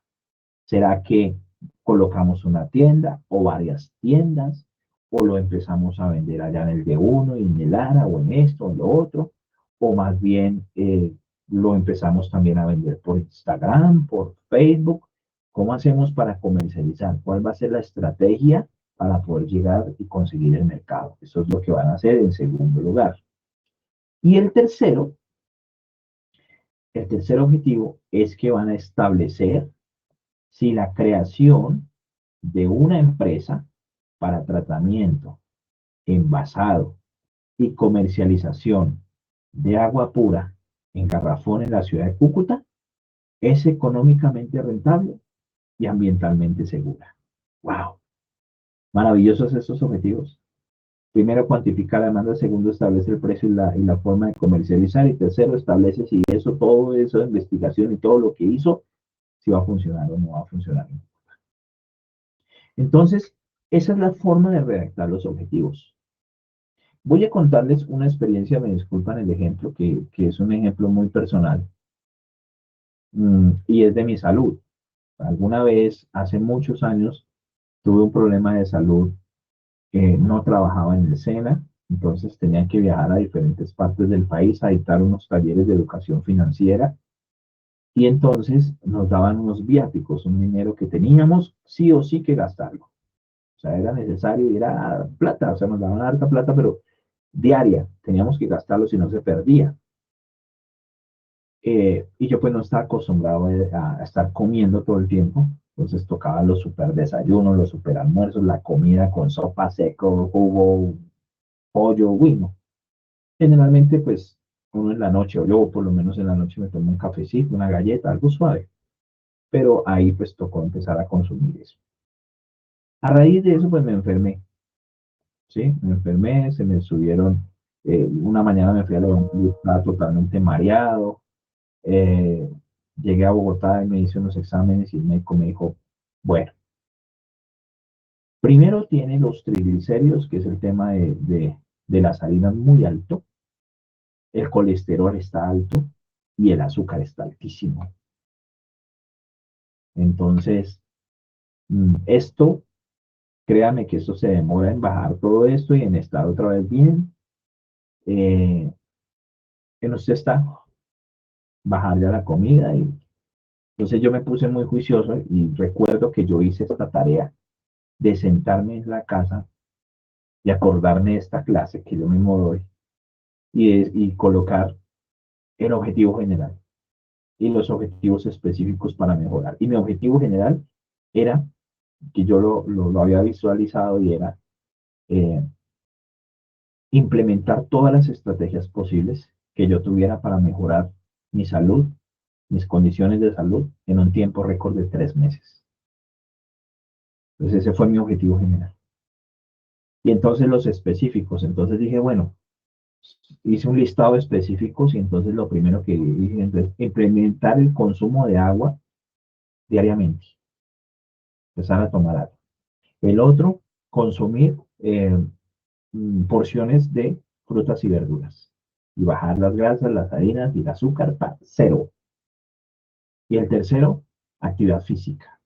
¿Será que colocamos una tienda o varias tiendas? ¿O lo empezamos a vender allá en el de uno y en el ARA o en esto o en lo otro? ¿O más bien lo empezamos también a vender por Instagram, por Facebook? ¿Cómo hacemos para comercializar? ¿Cuál va a ser la estrategia para poder llegar y conseguir el mercado? Eso es lo que van a hacer en segundo lugar. Y el tercer objetivo es que van a establecer si la creación de una empresa para tratamiento, envasado y comercialización de agua pura en garrafón en la ciudad de Cúcuta es económicamente rentable y ambientalmente segura. ¡Wow! Maravillosos estos objetivos. Primero, cuantificar la demanda. Segundo, establece el precio y la forma de comercializar. Y tercero, establece si eso, todo eso de investigación y todo lo que hizo, si va a funcionar o no va a funcionar. Entonces, esa es la forma de redactar los objetivos. Voy a contarles una experiencia, me disculpan el ejemplo, que es un ejemplo muy personal, y es de mi salud. Alguna vez, hace muchos años, tuve un problema de salud, no trabajaba en el SENA, entonces tenía que viajar a diferentes partes del país a dictar unos talleres de educación financiera, y entonces nos daban unos viáticos, un dinero que teníamos sí o sí que gastarlo. O sea, era necesario, era plata, o sea, nos daban harta plata, pero diaria, teníamos que gastarlo si no se perdía. Y yo pues no estaba acostumbrado a estar comiendo todo el tiempo, entonces tocaba los super desayunos, los super almuerzos, la comida con sopa, seco, jugo, pollo, bueno. Generalmente pues uno en la noche, o yo por lo menos en la noche me tomo un cafecito, una galleta, algo suave, pero ahí pues tocó empezar a consumir eso. A raíz de eso pues me enfermé, ¿sí? Me enfermé, se me subieron, una mañana me fui a la estaba totalmente mareado, eh, llegué a Bogotá y me hice unos exámenes y el médico me dijo, bueno, primero tiene los triglicéridos, que es el tema de las harinas muy alto, el colesterol está alto y el azúcar está altísimo. Entonces, esto créame que esto se demora en bajar todo esto y en estar otra vez bien. En usted está, bajar ya la comida. Y entonces yo me puse muy juicioso y recuerdo que yo hice esta tarea de sentarme en la casa y acordarme de esta clase que yo mismo doy y colocar el objetivo general y los objetivos específicos para mejorar. Y mi objetivo general era, que yo lo había visualizado y era eh, implementar todas las estrategias posibles que yo tuviera para mejorar mi salud, mis condiciones de salud en un tiempo récord de 3 meses. Entonces ese fue mi objetivo general. Y entonces los específicos, entonces dije, bueno, hice un listado de específicos y entonces lo primero que dije es implementar el consumo de agua diariamente, empezar a tomar agua. El otro, consumir porciones de frutas y verduras y bajar las grasas, las harinas y el azúcar para cero. Y el tercero, actividad física.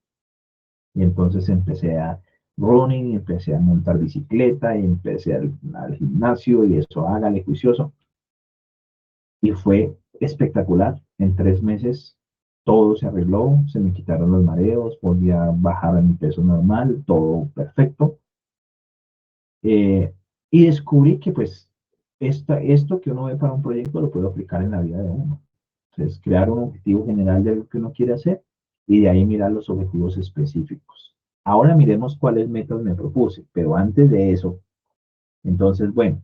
Y entonces empecé a running, empecé a montar bicicleta y empecé al gimnasio y eso, hágale juicioso. Y fue espectacular. En 3 meses todo se arregló, se me quitaron los mareos, volví a bajar a mi peso normal, todo perfecto. Eh, y descubrí que pues esto que uno ve para un proyecto lo puedo aplicar en la vida de uno. Entonces, crear un objetivo general de lo que uno quiere hacer y de ahí mirar los objetivos específicos. Ahora miremos cuáles metas me propuse, pero antes de eso, entonces, bueno,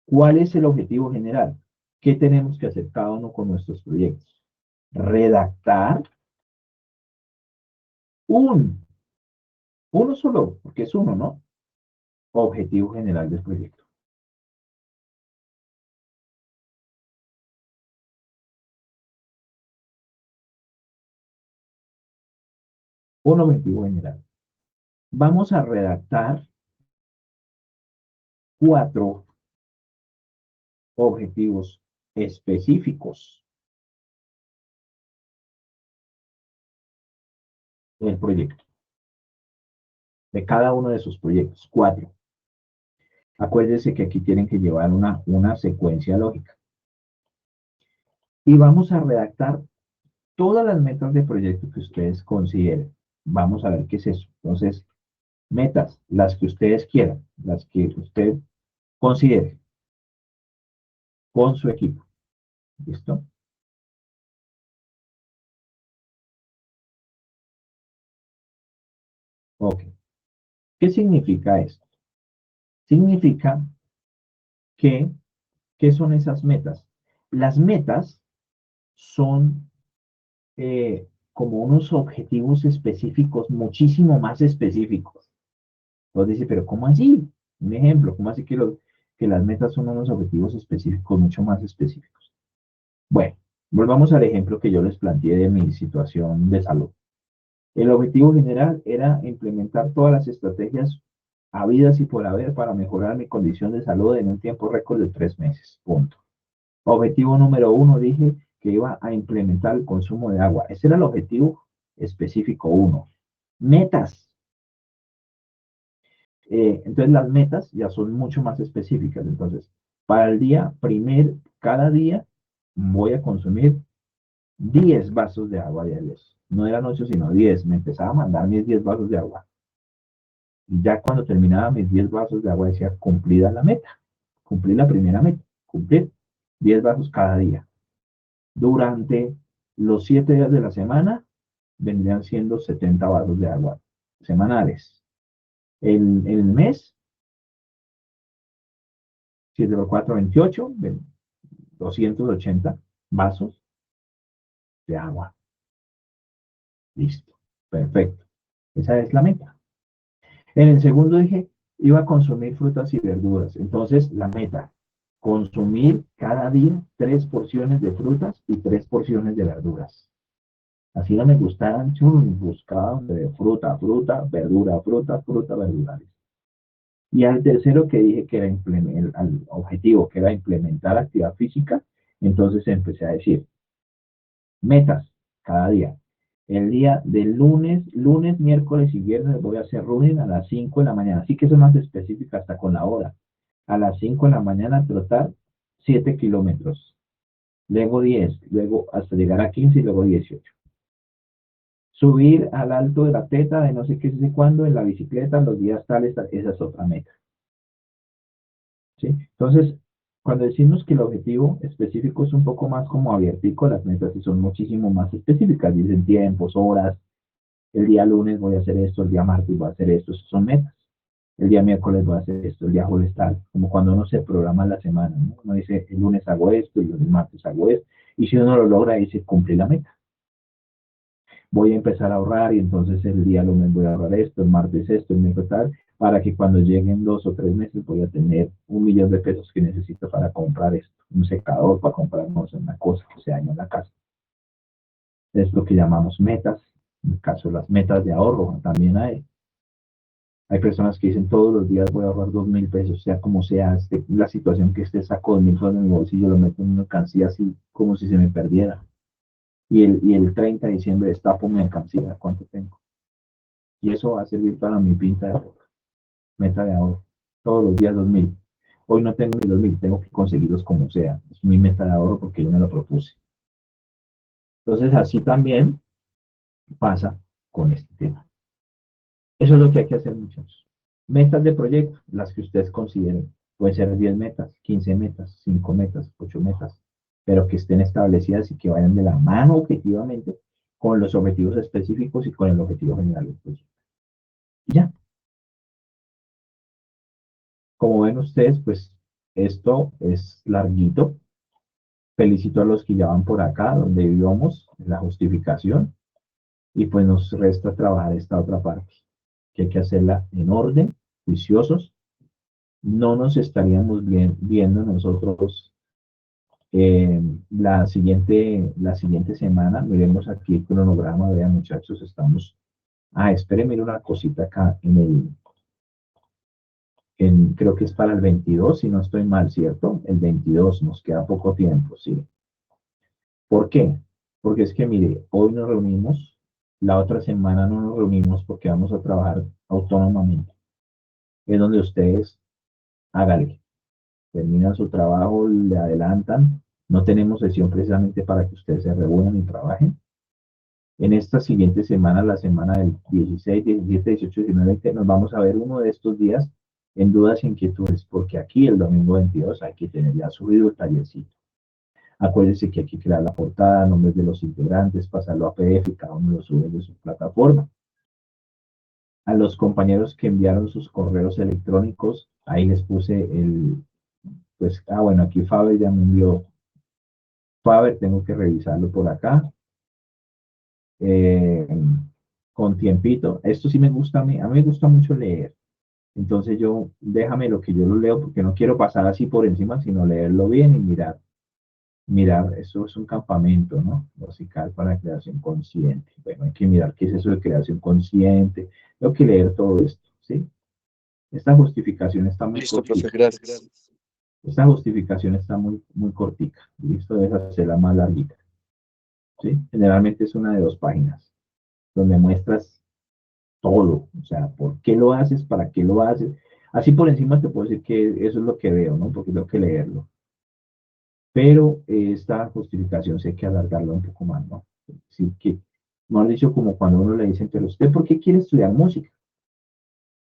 ¿cuál es el objetivo general? ¿Qué tenemos que hacer cada uno con nuestros proyectos? Redactar un, uno solo, porque es uno, ¿no? Objetivo general del proyecto. Un objetivo general. Vamos a redactar 4 objetivos específicos del proyecto, de cada uno de sus proyectos, 4. Acuérdense que aquí tienen que llevar una secuencia lógica. Y vamos a redactar todas las metas de proyecto que ustedes consideren. Vamos a ver qué es eso. Entonces, metas, las que ustedes quieran, las que usted considere con su equipo. ¿Listo? Ok. ¿Qué significa esto? Significa que, ¿qué son esas metas? Las metas son como unos objetivos específicos, muchísimo más específicos. Entonces dice, pero ¿cómo así? Un ejemplo, ¿cómo así que las metas son unos objetivos específicos, mucho más específicos? Bueno, volvamos al ejemplo que yo les planteé de mi situación de salud. El objetivo general era implementar todas las estrategias habidas y por haber para mejorar mi condición de salud en un tiempo récord de 3 meses. Punto. Objetivo número 1, dije que iba a implementar el consumo de agua. Ese era el objetivo específico 1. Metas. Entonces las metas ya son mucho más específicas. Entonces, para el día cada día voy a consumir 10 vasos de agua diarios. No eran 8, sino 10. Me empezaba a mandar mis 10 vasos de agua. Y ya cuando terminaba mis 10 vasos de agua decía, cumplida la meta. Cumplí la primera meta. Cumplir 10 vasos cada día. Durante los 7 días de la semana vendrían siendo 70 vasos de agua semanales. El mes, 7 por 4, 28, 280 vasos de agua. Listo. Perfecto. Esa es la meta. En el segundo dije, iba a consumir frutas y verduras. Entonces, la meta, consumir cada día 3 porciones de frutas y 3 porciones de verduras. Así no me gustaban, buscaba de fruta, verdura, verdura. Y al tercero que dije que era al objetivo, que era implementar actividad física, entonces empecé a decir, metas cada día. El día de lunes, miércoles y viernes voy a hacer running a las 5 de la mañana. Así que eso es más específico hasta con la hora. A las 5 de la mañana trotar 7 kilómetros. Luego 10, luego hasta llegar a 15 y luego 18. Subir al alto de la teta de no sé qué, sé cuándo, en la bicicleta, los días tales, esa es otra meta. ¿Sí? Entonces, cuando decimos que el objetivo específico es un poco más como abiertico, las metas sí son muchísimo más específicas, dicen tiempos, horas, el día lunes voy a hacer esto, el día martes voy a hacer esto, esas son metas. El día miércoles voy a hacer esto, el día jueves tal, como cuando uno se programa la semana, ¿no? Uno dice, el lunes hago esto, y el martes hago esto, y si uno lo logra, dice, cumplí la meta. Voy a empezar a ahorrar y entonces el día lunes voy a ahorrar esto, el martes esto, el miércoles tal, para que cuando lleguen 2 o 3 meses voy a tener 1 millón de pesos que necesito para comprar esto, un secador para comprar no sé, una cosa que se dañó en la casa. Es lo que llamamos metas, en el caso de las metas de ahorro también hay personas que dicen todos los días voy a ahorrar 2.000 pesos, sea como sea, la situación que esté, saco 2.000 pesos de mi bolsillo, lo meto en una mercancía así como si se me perdiera. Y el 30 de diciembre destapo mi mercancía, ¿cuánto tengo? Y eso va a servir para mi pinta de ahorro, meta de ahorro. Todos los días 2.000. Hoy no tengo ni 2.000, tengo que conseguirlos como sea. Es mi meta de ahorro porque yo me lo propuse. Entonces así también pasa con este tema. Eso es lo que hay que hacer, muchachos. Metas de proyecto, las que ustedes consideren. Pueden ser 10 metas, 15 metas, 5 metas, 8 metas, pero que estén establecidas y que vayan de la mano objetivamente con los objetivos específicos y con el objetivo general del proyecto. Ya, como ven ustedes, pues esto es larguito. Felicito a los que ya van por acá, donde íbamos, en la justificación, y pues nos resta trabajar esta otra parte, que hay que hacerla en orden, juiciosos. No nos estaríamos viendo nosotros la siguiente semana. Miremos aquí el cronograma, vean muchachos, estamos... espérenme, mira una cosita acá creo que es para el 22, si no estoy mal, ¿cierto? El 22, nos queda poco tiempo, ¿sí? ¿Por qué? Porque es que, mire, hoy nos reunimos, la otra semana no nos reunimos porque vamos a trabajar autónomamente. Es donde ustedes, háganle, terminan su trabajo, le adelantan. No tenemos sesión precisamente para que ustedes se reúnan y trabajen. En esta siguiente semana, la semana del 16, 17, 18, 19, 20, nos vamos a ver uno de estos días en dudas e inquietudes, porque aquí el domingo 22 hay que tener ya subido el tallercito. Acuérdense que hay que crear la portada, nombres de los integrantes, pasarlo a PDF y cada uno lo sube de su plataforma. A los compañeros que enviaron sus correos electrónicos, ahí les puse bueno, aquí Faber ya me envió. Faber, tengo que revisarlo por acá. Con tiempito. Esto sí me gusta a mí me gusta mucho leer. Entonces déjame lo que yo lo leo porque no quiero pasar así por encima, sino leerlo bien y mirar, eso es un campamento, ¿no? Musical para creación consciente. Bueno, hay que mirar qué es eso de creación consciente. Tengo que leer todo esto, ¿sí? Esta justificación está muy Listo, cortica. profe, gracias. Esta justificación está muy cortica. Listo, deja hacerla más larguita. ¿Sí? Generalmente es una de 2 páginas, donde muestras todo, o sea, por qué lo haces, para qué lo haces. Así por encima te puedo decir que eso es lo que veo, ¿no? Porque tengo que leerlo. Pero esta justificación sí hay que alargarla un poco más, ¿no? Sí que, no han dicho como cuando uno le dicen, pero ¿usted por qué quiere estudiar música?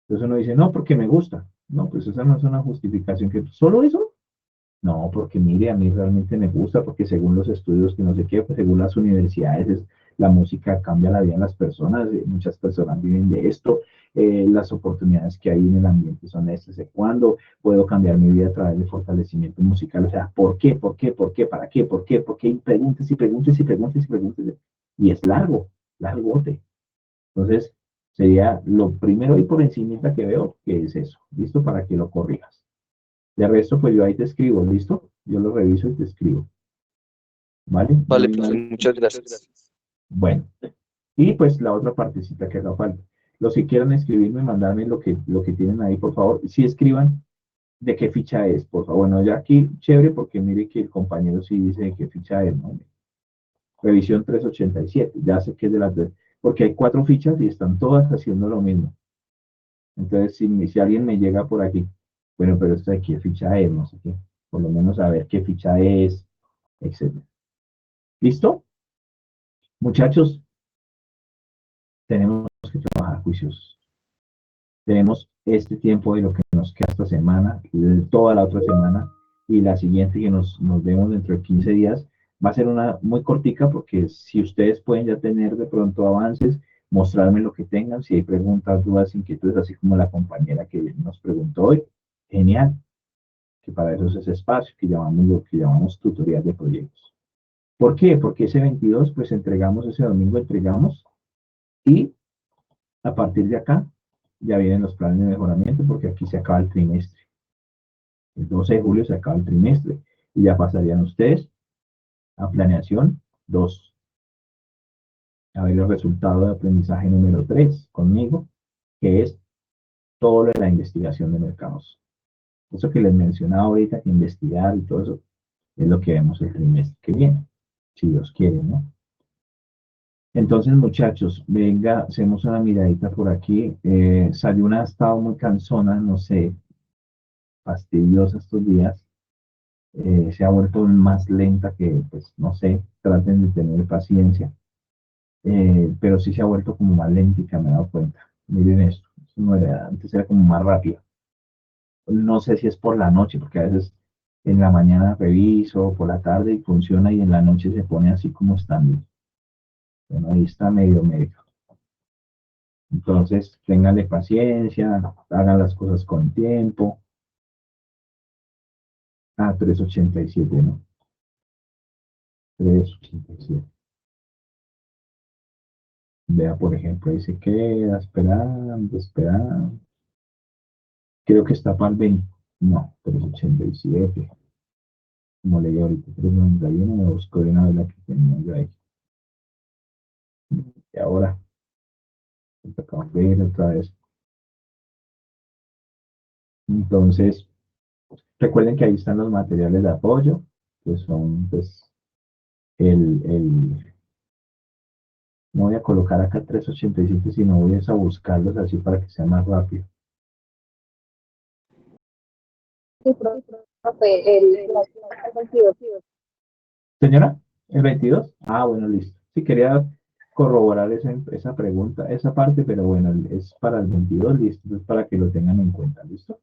Entonces uno dice, no, porque me gusta. No, pues esa no es una justificación que, ¿solo eso? No, porque mire, a mí realmente me gusta, porque según los estudios que no sé qué, pues según las universidades, la música cambia la vida de las personas, muchas personas viven de esto, las oportunidades que hay en el ambiente son estas, de cuándo puedo cambiar mi vida a través de fortalecimiento musical, o sea, ¿por qué? ¿Por qué? ¿Por qué? ¿Para qué? ¿Por qué? ¿Por qué? Y preguntes y preguntes y preguntes y preguntes, y es largote. Entonces, sería lo primero y por encima que veo, que es eso, ¿listo? Para que lo corrijas. De resto, pues yo ahí te escribo, ¿listo? Yo lo reviso y te escribo. ¿Vale? Vale, profe, muchas gracias. Bueno, y pues la otra partecita que haga falta. Los que quieran escribirme y mandarme lo que tienen ahí, por favor, sí escriban de qué ficha es, por favor. Bueno, ya aquí, chévere, porque mire que el compañero sí dice de qué ficha es, ¿no? revisión 387, ya sé que es de las de, porque hay 4 fichas y están todas haciendo lo mismo. Entonces, si alguien me llega por aquí, bueno, pero esto de qué ficha es, no sé qué, por lo menos saber qué ficha es, etc. ¿Listo? Muchachos, tenemos que trabajar juiciosos. Tenemos este tiempo de lo que nos queda esta semana, de toda la otra semana, y la siguiente que nos vemos dentro de 15 días, va a ser una muy cortica porque si ustedes pueden ya tener de pronto avances, mostrarme lo que tengan, si hay preguntas, dudas, inquietudes, así como la compañera que nos preguntó hoy, genial, que para eso es ese espacio que llamamos lo que llamamos tutorial de proyectos. ¿Por qué? Porque ese 22, pues entregamos, ese domingo entregamos, y a partir de acá ya vienen los planes de mejoramiento porque aquí se acaba el trimestre. El 12 de julio se acaba el trimestre y ya pasarían ustedes a planeación 2. A ver el resultado de aprendizaje número 3 conmigo, que es todo lo de la investigación de mercados. Eso que les mencionaba ahorita, que investigar y todo eso, es lo que vemos el trimestre que viene, si Dios quiere, ¿no? Entonces, muchachos, venga, hacemos una miradita por aquí. Sayuna ha estado muy cansona, no sé, fastidiosa estos días. Se ha vuelto más lenta que, pues, no sé, traten de tener paciencia. Pero sí se ha vuelto como más lenta, me he dado cuenta. Miren esto, no era, antes era como más rápido. No sé si es por la noche, porque a veces en la mañana reviso, por la tarde y funciona, y en la noche se pone así como estándar. Bueno, ahí está medio. Entonces, ténganle paciencia, hagan las cosas con tiempo. 387, ¿no? 387. Vea, por ejemplo, ahí se queda esperando. Creo que está para el 20. No, 387. Como leí ahorita, 391, me busco de una vez la que tenía yo ahí. Y ahora, acabamos de ir otra vez. Entonces, recuerden que ahí están los materiales de apoyo, que son, pues, no voy a colocar acá 387, sino voy a buscarlos así para que sea más rápido. Sí, profe, el 22. Señora, ¿el 22? Ah, bueno, listo. Sí, quería corroborar esa pregunta, esa parte, pero bueno, es para el 22, listo, entonces para que lo tengan en cuenta, ¿listo?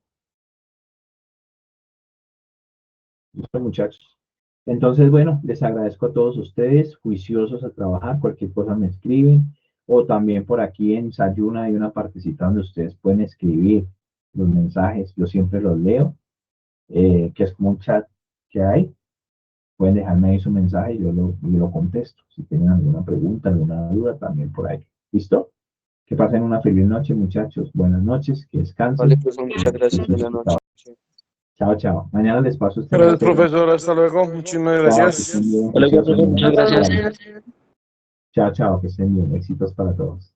Listo, muchachos. Entonces, bueno, les agradezco a todos ustedes, juiciosos a trabajar, cualquier cosa me escriben, o también por aquí en Sayuna hay una partecita donde ustedes pueden escribir los mensajes, yo siempre los leo, que es como un chat que hay. Pueden dejarme ahí su mensaje y yo lo contesto. Si tienen alguna pregunta, alguna duda, también por ahí. ¿Listo? Que pasen una feliz noche, muchachos. Buenas noches, que descansen. Vale, pues muchas gracias. Buenas noches. Chao, chao. Mañana les paso este Gracias, enlace. profesor. Hasta luego. Muchísimas Chao, que gracias. estén bien. Vale, Juiciosos, profesor, muchas mañana. gracias. Chao, chao, que estén bien. Éxitos para todos.